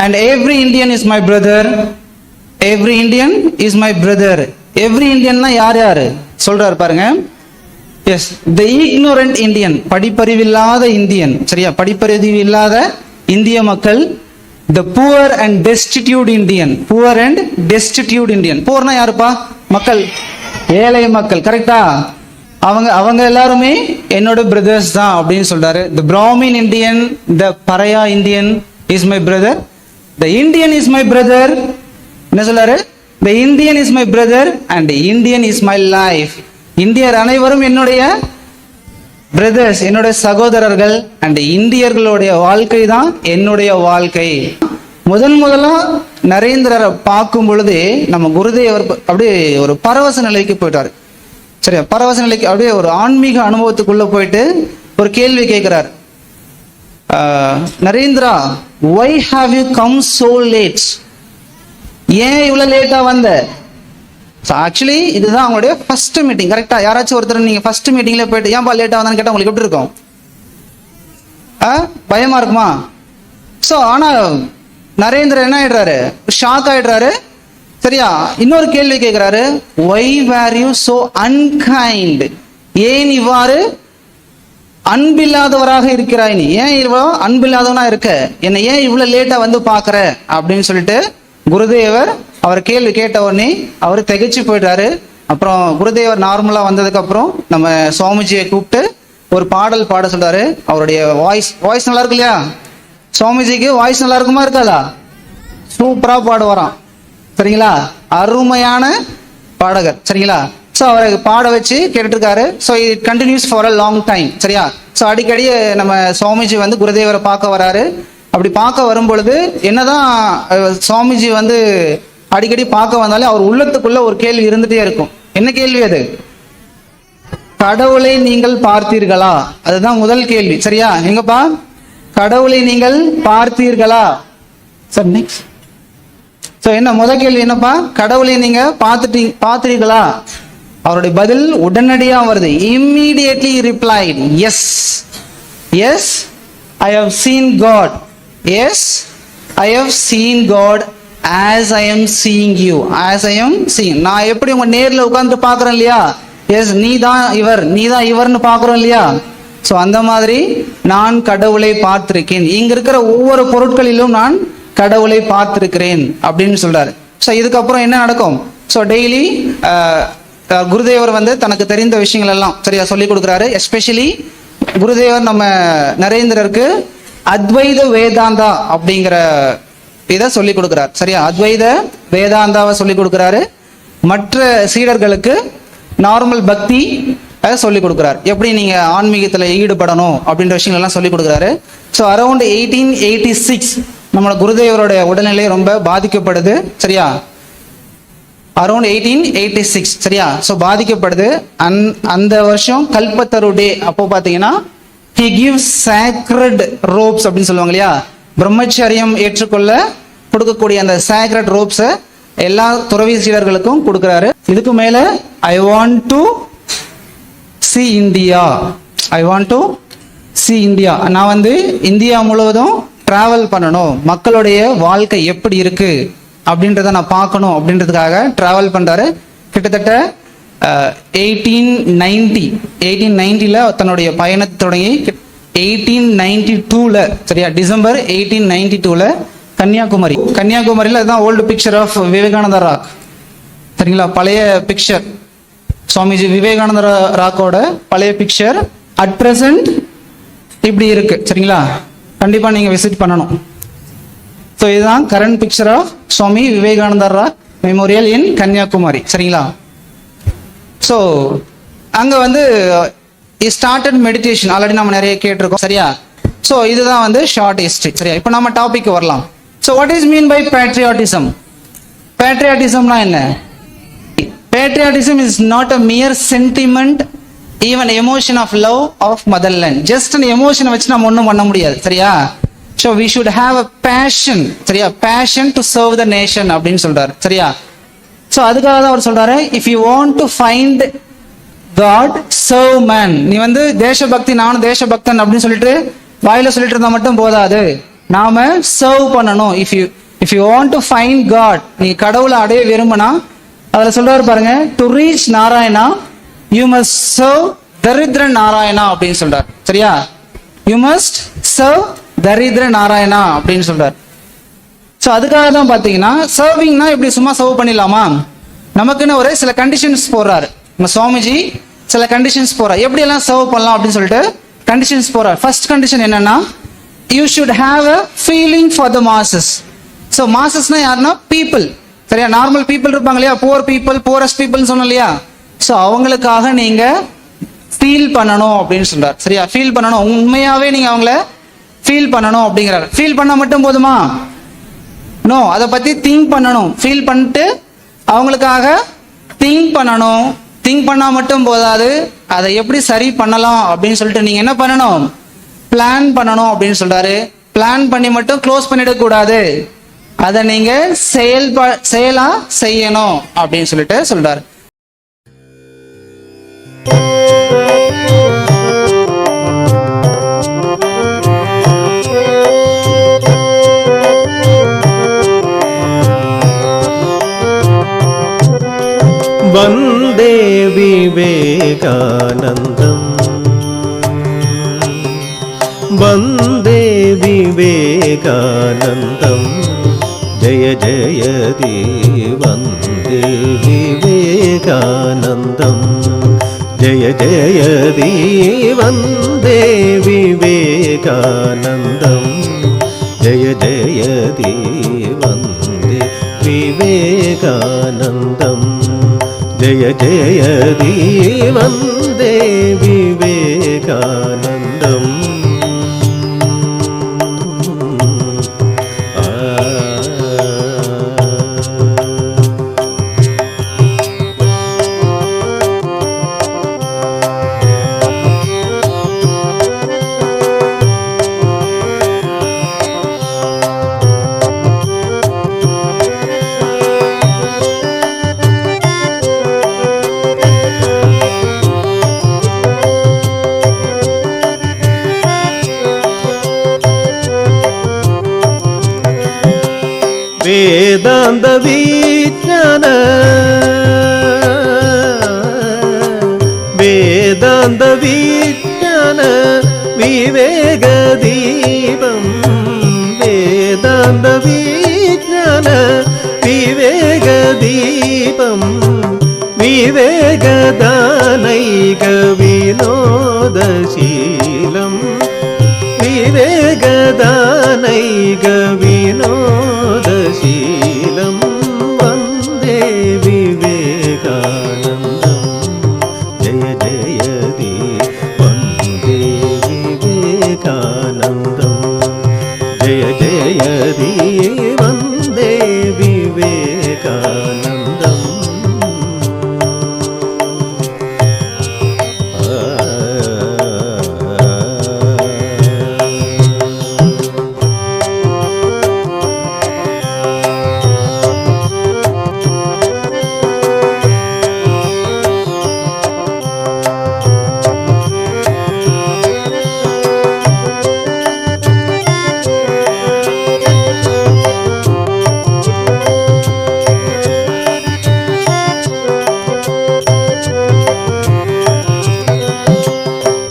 and every Indian is my brother. Every Indian is my brother. Every Indian na யார் சொல்றாரு பாருங்க. எஸ், the ignorant Indian, படிப்பறிவில்லாத இந்தியன். சரியா? படிப்பறிவில்லாத இந்திய மக்கள். The poor and destitute Indian. Poor and destitute Indian. poorனா யாருப்பா? மக்கள், ஏழை மக்கள். கரெக்டா? அவங்க எல்லாருமே என்னோட பிரதர்ஸ் தான் அப்படின்னு சொல்றாரு. The Brahmin Indian, the Paraya Indian is my brother. The Indian is my brother. என்ன சொல்றாரு? The Indian is my brother and the Indian is my life. இந்தியர் அனைவரும் என்னுடைய பிரதர்ஸ், என்னுடைய சகோதரர்கள். அண்ட் இந்தியர்களுடைய வாழ்க்கை தான் என்னுடைய வாழ்க்கை. முதலா நரேந்திரரை பார்க்கும் பொழுது நம்ம குருதேவர் அப்படியே ஒரு பரவச நிலைக்கு போயிட்டாரு. சரியா? பரவச நிலைக்கு அப்படியே ஒரு ஆன்மீக அனுபவத்துக்குள்ள போயிட்டு ஒரு கேள்வி கேட்கிறார். Narendra, why have you come so late? ஏன் இவ்வளவு லேட்டா வந்த? ஆக்சுவலி இதுதான் அவங்களுடைய ஃபர்ஸ்ட் மீட்டிங். கரெக்டா? யாராச்சும் ஒருத்தர் நீங்க ஃபர்ஸ்ட் மீட்டிங்ல போயிட்டு ஏன்பா லேட்டா வந்தான்னு கேட்டா உங்களுக்கு எப்படி இருக்கும்? பயமா இருக்குமா? ஸோ ஆனா நரேந்திரன் என்ன ஆயிடுறாரு? ஷாக் ஆயிடுறாரு. சரியா? இன்னொரு கேள்வி கேட்கிறாரு, why were you so unkind? ஏன் இவ்வாறு அன்பில்லாதவராக இருக்கிறாய்? நீ ஏன் இவ்வளோ அன்பில்லாதவனா இருக்க? என்னை ஏன் இவ்வளவு லேட்டா வந்து பாக்குற அப்படின்னு சொல்லிட்டு குருதேவர் அவர் கேள்வி கேட்ட உடனே அவர் திகைச்சு போயிட்டாரு. அப்புறம் குருதேவர் நார்மலா வந்ததுக்கு அப்புறம் நம்ம சுவாமிஜியை கூப்பிட்டு ஒரு பாடல் பாட சொல்றாரு. அவருடைய வாய்ஸ் நல்லா இருக்கு இல்லையா? சுவாமிஜிக்கு வாய்ஸ் நல்லா இருக்குமா இருக்காதா? சூப்பரா பாடுவாராம். சரிங்களா? அருமையான பாடகர். சரிங்களா? ஸோ அவரை பாட வச்சு கேட்டுட்டு இருக்காரு. So it continuous for a long time. சரியா? ஸோ அடிக்கடி நம்ம சுவாமிஜி குருதேவரை பார்க்க வராரு. அப்படி பார்க்க வரும் பொழுது என்னதான் சுவாமிஜி அடிக்கடி பார்க்க வந்தாலே அவர் உள்ளத்துக்குள்ள ஒரு கேள்வி இருந்துட்டே இருக்கும். என்ன கேள்வி அது? கடவுளை நீங்கள் பார்த்தீர்களா? அதுதான் முதல் கேள்வி. சரியா? எங்கப்பா? கடவுளை நீங்கள் பார்த்தீர்களா? Sir next. ஸோ என்ன முதல் கேள்வி என்னப்பா? கடவுளை நீங்க பார்த்துட்டீங்களா? அவருடைய பதில் உடனடியா வருது. Immediately replied, yes yes I have seen God. Yes I have seen God as I am seeing you. as I am seeing, நான் எப்படி உங்க நேர்ல உட்கார்ந்து பார்க்கறேன் இல்லையா? எஸ் நீ தான் இவர்னு பார்க்கறோம் இல்லையா? ஸோ அந்த மாதிரி நான் கடவுளை பார்த்திருக்கேன். இங்க இருக்கிற ஒவ்வொரு பொருட்களிலும் நான் கடவுளை பார்த்திருக்கிறேன் அப்படின்னு சொல்றாரு. ஸோ இதுக்கப்புறம் என்ன நடக்கும்? ஸோ டெய்லி குருதேவர் வந்து தனக்கு தெரிந்த விஷயங்கள் எல்லாம் சரியா சொல்லி கொடுக்குறாரு. எஸ்பெஷலி குருதேவர் நம்ம நரேந்திரருக்கு அத்வைத வேதாந்தா அப்படிங்கிற இதை சொல்லி கொடுக்கிறார். சரியா, அத்வைத வேதாந்தாவை சொல்லி கொடுக்கிறாரு. மற்ற சீடர்களுக்கு நார்மல் பக்தி சொல்லி கொடுக்கிறார். எப்படி நீங்க ஆன்மீகத்தில் ஈடுபடணும் அப்படின்ற விஷயங்கள் எல்லாம் சொல்லி கொடுக்குறாரு. ஸோ அரௌண்ட் 1886 நம்மளோட குருதேவரோட உடல்நிலை ரொம்ப பாதிக்கப்படுது. சரியா, அரௌண்ட் 1886 சரியா. ஸோ பாதிக்கப்படுது. அந்த வருஷம் கல்பத்தரு டே அப்போ பார்த்தீங்கன்னா he gives sacred robes அப்படின்னு சொல்லுவாங்க இல்லையா? பிரம்மச்சரியம் ஏற்றுக்கொள்ள கொடுக்கக்கூடிய அந்த sacred robes எல்லா துறவி சீடர்களுக்கும் கொடுக்குறாரு. இதுக்கு மேல I want to see India, I want to see India, நான் வந்து இந்தியா முழுவதும் டிராவல் பண்ணணும், மக்களுடைய வாழ்க்கை எப்படி இருக்கு அப்படின்றத நான் பார்க்கணும் அப்படின்றதுக்காக டிராவல் பண்றாரு. கிட்டத்தட்ட 1890 தன்னுடைய பயணத்தை தொடங்கி 1892 சரியா, டிசம்பர் 1892 கன்னியாகுமரியில் அதுதான் old picture of Vivekananda rock. சரிங்களா, பழைய பிக்சர் சுவாமிஜி விவேகானந்த ராக்கோட பழைய பிக்சர் அட் பிரசன்ட் இப்படி இருக்கு. சரிங்களா, கண்டிப்பா நீங்க விசிட் பண்ணணும். ஸோ இதுதான் current picture of Swami Vivekananda rock memorial in Kanyakumari. சரிங்களா, ஸோ அங்க வந்து ஸ்டார்டட் மெடிடேஷன் ஆல்ரெடி நம்ம நிறைய கேட்டிருக்கோம். சரியா, ஸோ இதுதான் வந்து ஷார்ட் ஹிஸ்டரி. சரியா, இப்போ நம்ம டாபிக் வரலாம். So what is mean by patriotism? பேட்ரியாட்டிசம்னா என்ன? Patriotism is not a mere sentiment, even emotion of love of motherland. Just an emotion வச்சு நம்ம ஒன்றும் பண்ண முடியாது. சரியா, so we should have a passion. சரியா, passion to serve the nation அப்படின்னு சொல்றாரு. சரியா, so அதுக்காக தான் அவர் சொல்றாரு, if you want to find God, serve man. நீ வந்து தேசபக்தி, நானும் தேசபக்தன் அப்படின்னு சொல்லிட்டு வாயில சொல்லிட்டு இருந்தா மட்டும் போதாது, நாம சர்வ் பண்ணணும். if you want to find God, நீ கடவுளை அடைய விரும்பினா அதுல சொல்றாரு பாருங்க, to reach Narayana you must serve Daridra Narayana அப்படின்னு சொல்றாரு. சரியா, you must serve Daridra Narayana அப்படின்னு சொல்றாரு. ஸோ அதுக்காக தான் பார்த்தீங்கன்னா சர்விங்னா இப்படி சும்மா சர்வ் பண்ணிடலாமா? நமக்குன்னு ஒரு சில கண்டிஷன்ஸ் போடுறாரு நம்ம சுவாமிஜி. சில கண்டிஷன்ஸ் போறாரு, எப்படி எல்லாம் சர்வ் பண்ணலாம் அப்படின்னு சொல்லிட்டு கண்டிஷன்ஸ் போறாரு. ஃபர்ஸ்ட் கண்டிஷன் என்னன்னா, you should have a feeling for the masses. So மாசஸ்னா யாருன்னா பீப்புள். சரியா, நார்மல் பீப்புள் இருப்பாங்க இல்லையா, புவர் பீப்புள், புவரஸ்ட் பீப்புள் சொன்னோம் இல்லையா? ஸோ அவங்களுக்காக நீங்க ஃபீல் பண்ணணும் அப்படின்னு சொல்றாரு. சரியா, ஃபீல் பண்ணணும், உண்மையாவே நீங்க அவங்கள ஃபீல் பண்ணணும் அப்படிங்கிறாரு. ஃபீல் பண்ண மட்டும் போதுமா? நோ, அதை பத்தி திங்க் பண்ணணும். ஃபீல் பண்ணிட்டு அவங்களுக்காக திங்க் பண்ணணும். திங்க் பண்ணா மட்டும் போதாது, அதை எப்படி சரி பண்ணலாம் அப்படின்னு சொல்லிட்டு நீங்க என்ன பண்ணணும்? பிளான் பண்ணணும் அப்படின்னு சொல்றாரு. பிளான் பண்ணி மட்டும் க்ளோஸ் பண்ணிடக்கூடாது, அதை நீங்க செயலா செய்யணும் அப்படின்னு சொல்லிட்டு சொல்றாரு. வந்தே விவேகானந்தம், வந்தே விவேகானந்தம், ஜய ஜயதி வந்தே விவேகானந்தம், ஜய ஜயதி வந்தே விவேகானந்தம், ஜய ஜயதி வந்தே விவேகானந்தம், ஜய ஜயதி வந்தே விவேகானந்தம். விவேக தீபம் வேதாந்த விஞ்ஞான விவேக தீபம் விவேகதானைக வினோதசீலம் விவேகதானைக வினோதசீலம் வந்தே விவேகானந்தம் ஜெய ஜெயதி வந்தே விவேகானந்தம் ஜெய ஜெயதி வந்தே விவேகானந்தம்.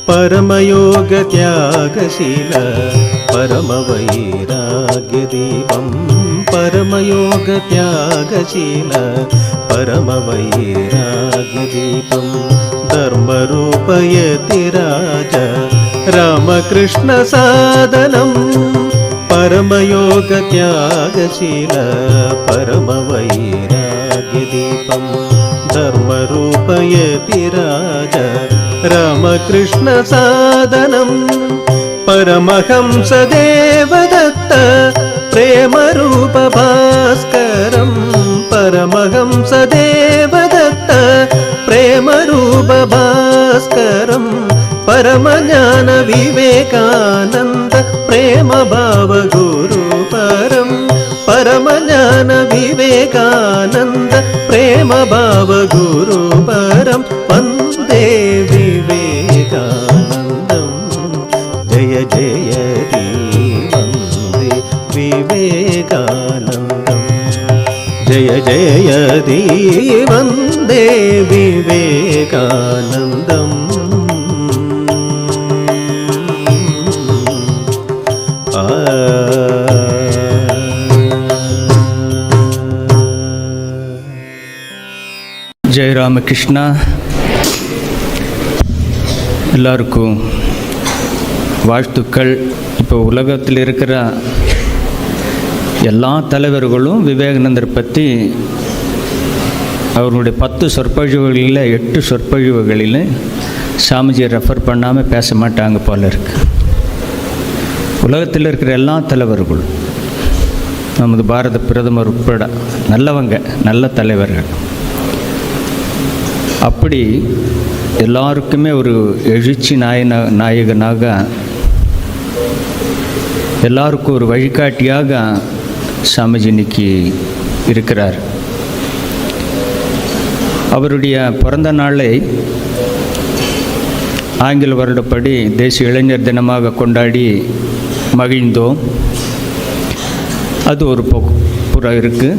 परमयोग त्यागशील परमवैराग्यदीपं परमयोग त्यागशील परमवैराग्यदीपं धर्मरूपयति राज रामकृष्णसादनं परमयोग त्यागशील परमवैराग्यदीपं धर्मरूपयति राज रामकृष्णसादनं परमहंसदेवदत्त प्रेमरूपभास्करं परमहंसदेवदत्त प्रेमरूपभास्करं परमज्ञानविवेकानन्द प्रेमभावगुरुपरं परमज्ञानविवेकानन्द प्रेमभावगुरुपरं वन्दे विवेकानन्दं जय जयति वन्दे विवेकानन्दं जय जयति वन्दे विवेकानन्दम्. ஜெய ராமகிருஷ்ணா. எல்லாருக்கும் வாழ்த்துக்கள். இப்போ உலகத்தில் இருக்கிற எல்லா தலைவர்களும் விவேகானந்தர் பற்றி அவர்களுடைய 10 சொற்பொழிவுகளில் 8 சொற்பொழிவுகளில் சாமிஜியை ரெஃபர் பண்ணாமல் பேச மாட்டாங்க போல இருக்கு. உலகத்தில் இருக்கிற எல்லா தலைவர்களும், நமது பாரத பிரதமர் உட்பட நல்லவங்க, நல்ல தலைவர்கள். அப்படி எல்லாருக்குமே ஒரு எழுச்சி நாயகனாக, எல்லாருக்கும் ஒரு வழிகாட்டியாக சாமிஜி இன்னைக்கு இருக்கிறார். அவருடைய பிறந்த நாளை ஆங்கில வருடப்படி தேசிய இளைஞர் தினமாக கொண்டாடி மகிழ்ந்தோம். அது ஒரு புறம் இருக்குது.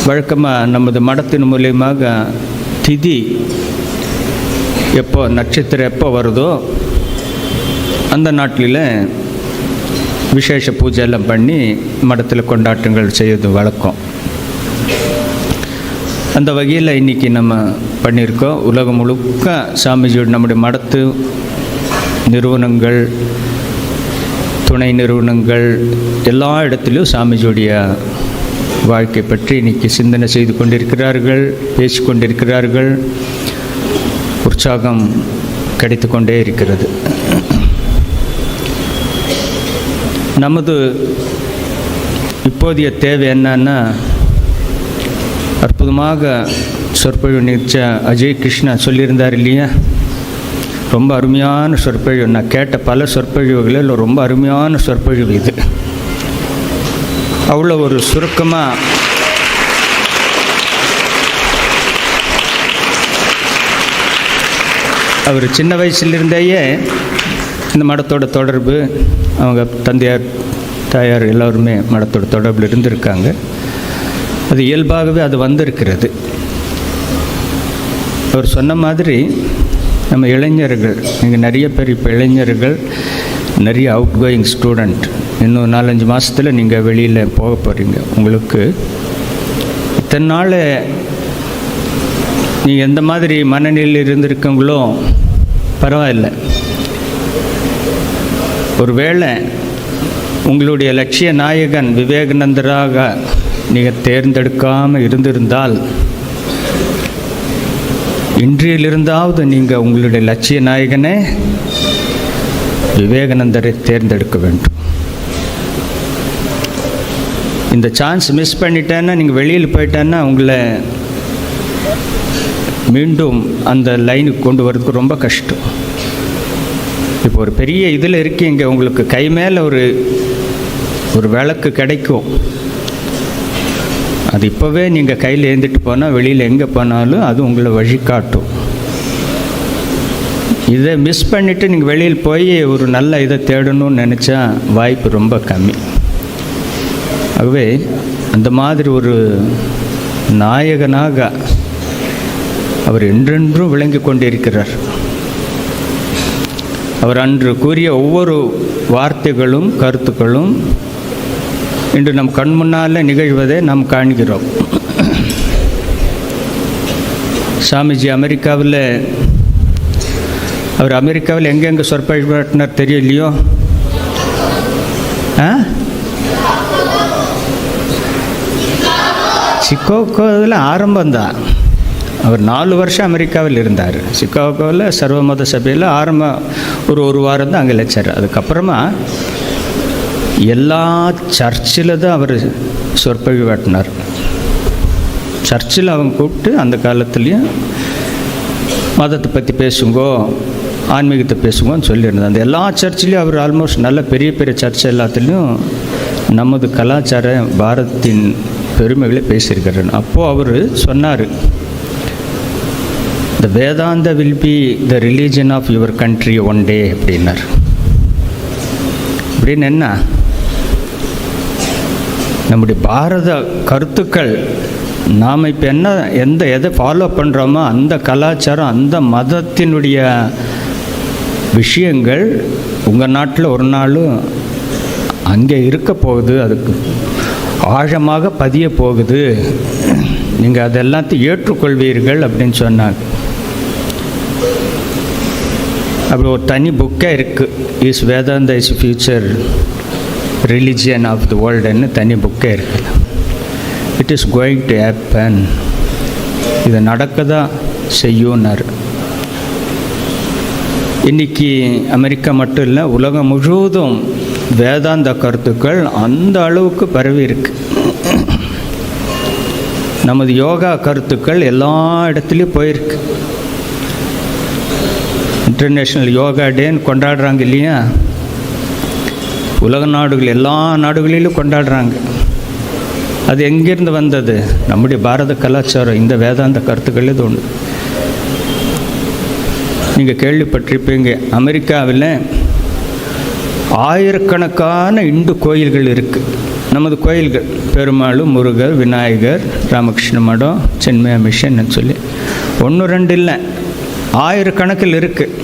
வழக்கமாக நமது மடத்தின் மூலியமாக திதி எப்போ, நட்சத்திரம் எப்போ வருதோ அந்த நாட்டில் விசேஷ பூஜை எல்லாம் பண்ணி மடத்தில் கொண்டாட்டங்கள் செய்வது வழக்கம். அந்த வகையில் இன்றைக்கி நம்ம பண்ணியிருக்கோம். உலகம் முழுக்க சாமிஜியோட நம்முடைய மடத்து நிறுவனங்கள், துணை நிறுவனங்கள் எல்லா இடத்துலையும் சாமிஜியோடைய வாழ்க்கை பற்றி இன்றைக்கி சிந்தனை செய்து கொண்டிருக்கிறார்கள், பேசி கொண்டிருக்கிறார்கள். உற்சாகம் கிடைத்து கொண்டே இருக்கிறது. நமது இப்போதைய தேவை என்னன்னா, அற்புதமாக சொற்பொழிவு நிகழ்ச்ச அஜய் கிருஷ்ணா சொல்லியிருந்தார் இல்லையா, ரொம்ப அருமையான சொற்பொழிவு. நான் கேட்ட பல சொற்பொழிவுகளில் ரொம்ப அருமையான சொற்பொழிவு இது. அவ்வளோ ஒரு சுருக்கமாக அவர் சின்ன வயசுலேருந்தேயே இந்த மடத்தோட தொடர்பு, அவங்க தந்தையார் தாயார் எல்லோருமே மடத்தோட தொடர்பில் இருந்திருக்காங்க. அது இயல்பாகவே அது வந்திருக்கிறது. அவர் சொன்ன மாதிரி நம்ம இளைஞர்கள், நீங்கள் நிறைய பேர் இப்போ இளைஞர்கள், நிறைய அவுட் கோயிங் ஸ்டூடெண்ட், இன்னும் 4-5 மாதத்தில் நீங்கள் வெளியில் போக போகிறீங்க. உங்களுக்கு இத்தனை நாள் நீங்கள் எந்த மாதிரி மனநிலையில் இருந்திருக்கீங்களோ பரவாயில்லை. ஒரு வேளை உங்களுடைய லட்சிய நாயகன் விவேகானந்தராக நீங்கள் தேர்ந்தெடுக்காமல் இருந்திருந்தால், இன்றையிலிருந்தாவது நீங்கள் உங்களுடைய லட்சிய நாயகனே விவேகானந்தரை தேர்ந்தெடுக்க வேண்டும். இந்த சான்ஸ் மிஸ் பண்ணிட்டேன்னா, நீங்கள் வெளியில் போயிட்டேன்னா உங்களை மீண்டும் அந்த லைனுக்கு கொண்டு வரதுக்கு ரொம்ப கஷ்டம். இப்போ ஒரு பெரிய இதில் இருக்கீங்க, உங்களுக்கு கை மேலே ஒரு விளக்கு கிடைக்கும். அது இப்போவே நீங்கள் கையில் ஏந்திட்டு போனால் வெளியில் எங்கே போனாலும் அது உங்களை வழிகாட்டும். இதை மிஸ் பண்ணிவிட்டு நீங்கள் வெளியில் போய் ஒரு நல்ல இதை தேடணும்னு நினச்சா வாய்ப்பு ரொம்ப கம்மி. ஆகவே அந்த மாதிரி ஒரு நாயகனாக அவர் என்றென்றும் விளங்கி கொண்டிருக்கிறார். அவர் அன்று கூறிய ஒவ்வொரு வார்த்தைகளும் கருத்துக்களும் இன்று நம் கண் முன்னால் நிகழ்வதை நாம் காண்கிறோம். சாமிஜி அவர் அமெரிக்காவில் எங்கெங்கே சொற்பொழிவாற்றினார் தெரியலையோ? சிக்காகோவில் ஆரம்பம்தான். அவர் 4 வருஷம் அமெரிக்காவில் இருந்தார். சிக்காகோவில் சர்வமத சபையில் ஒரு வாரம் தான் அங்கே லெக்சர். அதுக்கப்புறமா எல்லா சர்ச்சில் தான் அவர் சொற்பொழிவாட்டினார். சர்ச்சில் அவங்க கூப்பிட்டு அந்த காலத்துலேயும் மதத்தை பற்றி பேசுங்கோ, ஆன்மீகத்தை பேசுங்கன்னு சொல்லியிருந்தார். அந்த எல்லா சர்ச்சிலையும் அவர் ஆல்மோஸ்ட் நல்ல பெரிய பெரிய சர்ச் எல்லாத்துலேயும் நமது கலாச்சார பாரதத்தின் பெருமைகளை பேசியிருக்கிறார். அப்போது அவர் சொன்னார், the Vedanta will be the religion of your country one day அப்படின்னார். அப்படின்னு என்ன? நம்முடைய பாரத கருத்துக்கள் நாம் இப்போ எதை ஃபாலோ பண்ணுறோமோ அந்த கலாச்சாரம், அந்த மதத்தினுடைய விஷயங்கள் உங்கள் நாட்டில் ஒரு நாளும் அங்கே இருக்க போகுது, அதுக்கு ஆழமாக பதிய போகுது, நீங்கள் அதெல்லாத்தையும் ஏற்றுக்கொள்வீர்கள் அப்படின்னு சொன்னாங்க. அப்படி ஒரு தனி புக்கே இருக்குது, is Vedanta is future religion of the வேர்ல்டுன்னு தனி புக்கே இருக்குது. It is going to happen, இது நடக்க தான் செய்யும்னார். இன்றைக்கி அமெரிக்கா மட்டும் இல்லை, உலகம் முழுவதும் வேதாந்த கருத்துக்கள் அந்த அளவுக்கு பரவி இருக்கு. நமது யோகா கருத்துக்கள் எல்லா இடத்துலையும் போயிருக்கு. இன்டர்நேஷ்னல் யோகா டேன்னு கொண்டாடுறாங்க இல்லையா? உலக நாடுகள் எல்லா நாடுகளிலும் கொண்டாடுறாங்க. அது எங்கேருந்து வந்தது? நம்முடைய பாரத கலாச்சாரம் இந்த வேதாந்த கருத்துக்கள் இது ஒன்று. நீங்கள் கேள்விப்பட்டிருப்பீங்க, அமெரிக்காவில் ஆயிரக்கணக்கான இந்து கோயில்கள் இருக்குது. நமது கோயில்கள் பெருமாள், முருகர், விநாயகர், ராமகிருஷ்ண மடம், சென்மய மிஷன் சொல்லி 1-2 இல்லை, ஆயிரக்கணக்கில் இருக்குது.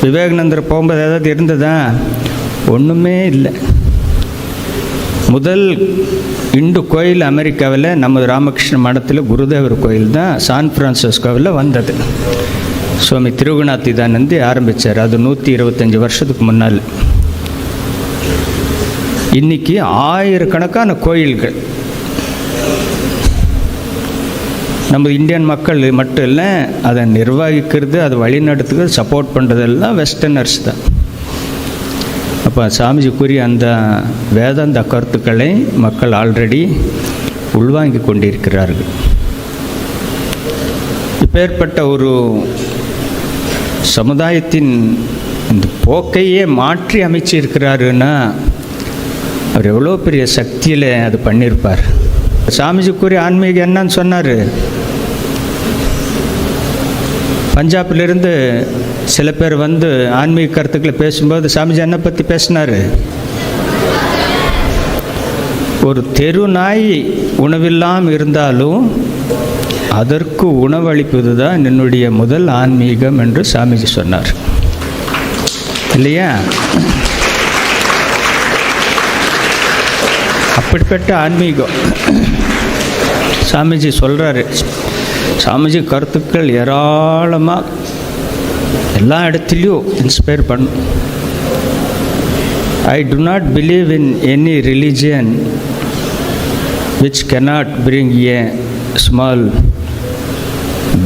விவேகானந்தர் போகும்போது ஏதாவது இருந்ததா? ஒன்றுமே இல்லை. முதல் இந்து கோயில் அமெரிக்காவில் நமது ராமகிருஷ்ண மடத்தில் குருதேவர் கோயில் தான் சான் பிரான்சிஸ்கோவில் வந்தது. சுவாமி திருகுணாத்திதானந்தி ஆரம்பித்தார். அது 125 வருஷத்துக்கு முன்னால். இன்றைக்கி ஆயிரக்கணக்கான கோயில்கள். நம்ம இந்தியன் மக்கள் மட்டும் இல்லை, அதை நிர்வகிக்கிறது, அதை வழிநடத்துக்கிறது, சப்போர்ட் பண்ணுறதெல்லாம் வெஸ்டர்னர்ஸ் தான். அப்போ சாமிஜி கூறிய அந்த வேதாந்த கருத்துக்களை மக்கள் ஆல்ரெடி உள்வாங்கி கொண்டிருக்கிறார்கள். இப்பேற்பட்ட ஒரு சமுதாயத்தின் இந்த போக்கையே மாற்றி அமைச்சிருக்கிறாருன்னா அவர் எவ்வளோ பெரிய சக்தியில் அது பண்ணியிருப்பார். சாமிஜி கூறிய ஆன்மீகம் என்னன்னு சொன்னார்? பஞ்சாபிலிருந்து சில பேர் வந்து ஆன்மீக கருத்துக்களை பேசும்போது சாமிஜி என்னை பற்றி பேசினார். ஒரு தெரு நாய் உணவில்லாமல் இருந்தாலும் அதற்கு உணவளிப்பது தான் என்னுடைய முதல் ஆன்மீகம் என்று சாமிஜி சொன்னார் இல்லையா? அப்படிப்பட்ட ஆன்மீகம் சாமிஜி சொல்கிறாரு. சாமிஜி கருத்துக்கள் ஏராளமாக எல்லா இடத்துலையும் இன்ஸ்பயர் பண்ணும். I do not believe in any religion which cannot bring a small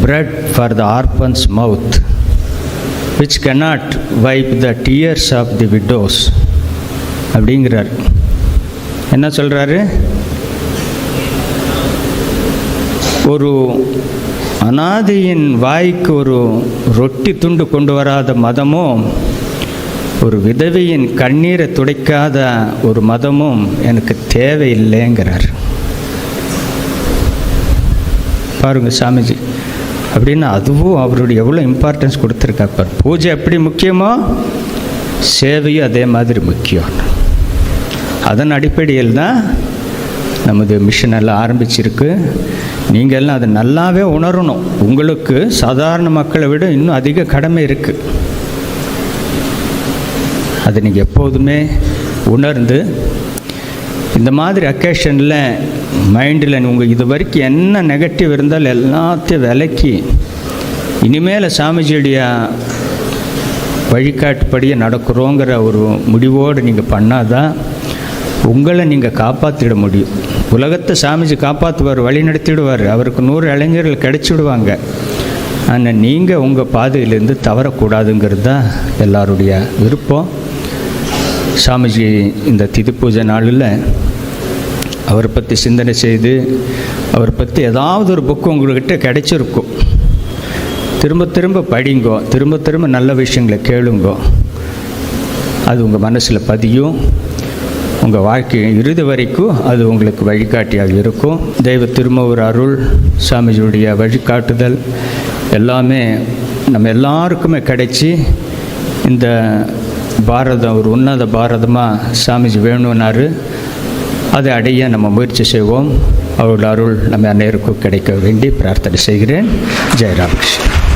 bread for the orphan's mouth, which cannot wipe the tears of the widows. அப்படிங்கிறார். என்ன சொல்கிறாரு? ஒரு அனாதையின் வாய்க்கு ஒரு ரொட்டி துண்டு கொண்டு வராத மதமும், ஒரு விதவையின் கண்ணீரை துடைக்காத ஒரு மதமும் எனக்கு தேவையில்லைங்கிறார். பாருங்கள் சாமிஜி அப்படின்னா அதுவும் அவருடைய எவ்வளோ இம்பார்ட்டன்ஸ் கொடுத்துருக்காப்பார். பூஜை எப்படி முக்கியமோ சேவையும் அதே மாதிரி முக்கியம். அதன் அடிப்படையில் தான் நமது மிஷன் எல்லாம் ஆரம்பிச்சிருக்கு. நீங்கள் எல்லாம் அதை நல்லாவே உணரணும். உங்களுக்கு சாதாரண மக்களை விட இன்னும் அதிக கடமை இருக்குது. அதை நீங்கள் எப்போதுமே உணர்ந்து இந்த மாதிரி அக்கேஷனில் மைண்டில் உங்கள் இது வரைக்கும் என்ன நெகட்டிவ் இருந்தாலும் எல்லாத்தையும் விலக்கி இனிமேல் சாமிஜியுடைய வழிகாட்டுப்படியே நடக்கிறோங்கிற ஒரு முடிவோடு நீங்கள் பண்ணாதான் உங்களை நீங்கள் காப்பாற்றிட முடியும். உலகத்தை சாமிஜி காப்பாற்றுவார், வழி நடத்திடுவார். அவருக்கு 100 இளைஞர்கள் கிடைச்சிடுவாங்க. ஆனால் நீங்கள் உங்கள் பாதையிலேருந்து தவறக்கூடாதுங்கிறது தான் எல்லாருடைய விருப்பம். சாமிஜி இந்த திதி பூஜை நாளில் அவரை பற்றி சிந்தனை செய்து அவரை பற்றி ஏதாவது ஒரு புக்கு உங்கள்கிட்ட கிடைச்சிருக்கும். திரும்ப திரும்ப படிங்கோ, திரும்ப திரும்ப நல்ல விஷயங்களை கேளுங்கோ. அது உங்கள் மனசில் பதியும். உங்கள் வாழ்க்கை இறுதி வரைக்கும் அது உங்களுக்கு வழிகாட்டியாக இருக்கும். தெய்வ திருமூர் அருள், சாமிஜியுடைய வழிகாட்டுதல் எல்லாமே நம்ம எல்லாருக்குமே கிடைச்சி இந்த பாரதம் ஒரு உன்னத பாரதமாக சாமிஜி வேணும்னாரு. அதை அடைய நம்ம முயற்சி செய்வோம். அவருடைய அருள் நம்ம அனைவருக்கும் கிடைக்க வேண்டி பிரார்த்தனை செய்கிறேன். ஜெயராமகிருஷ்ணன்.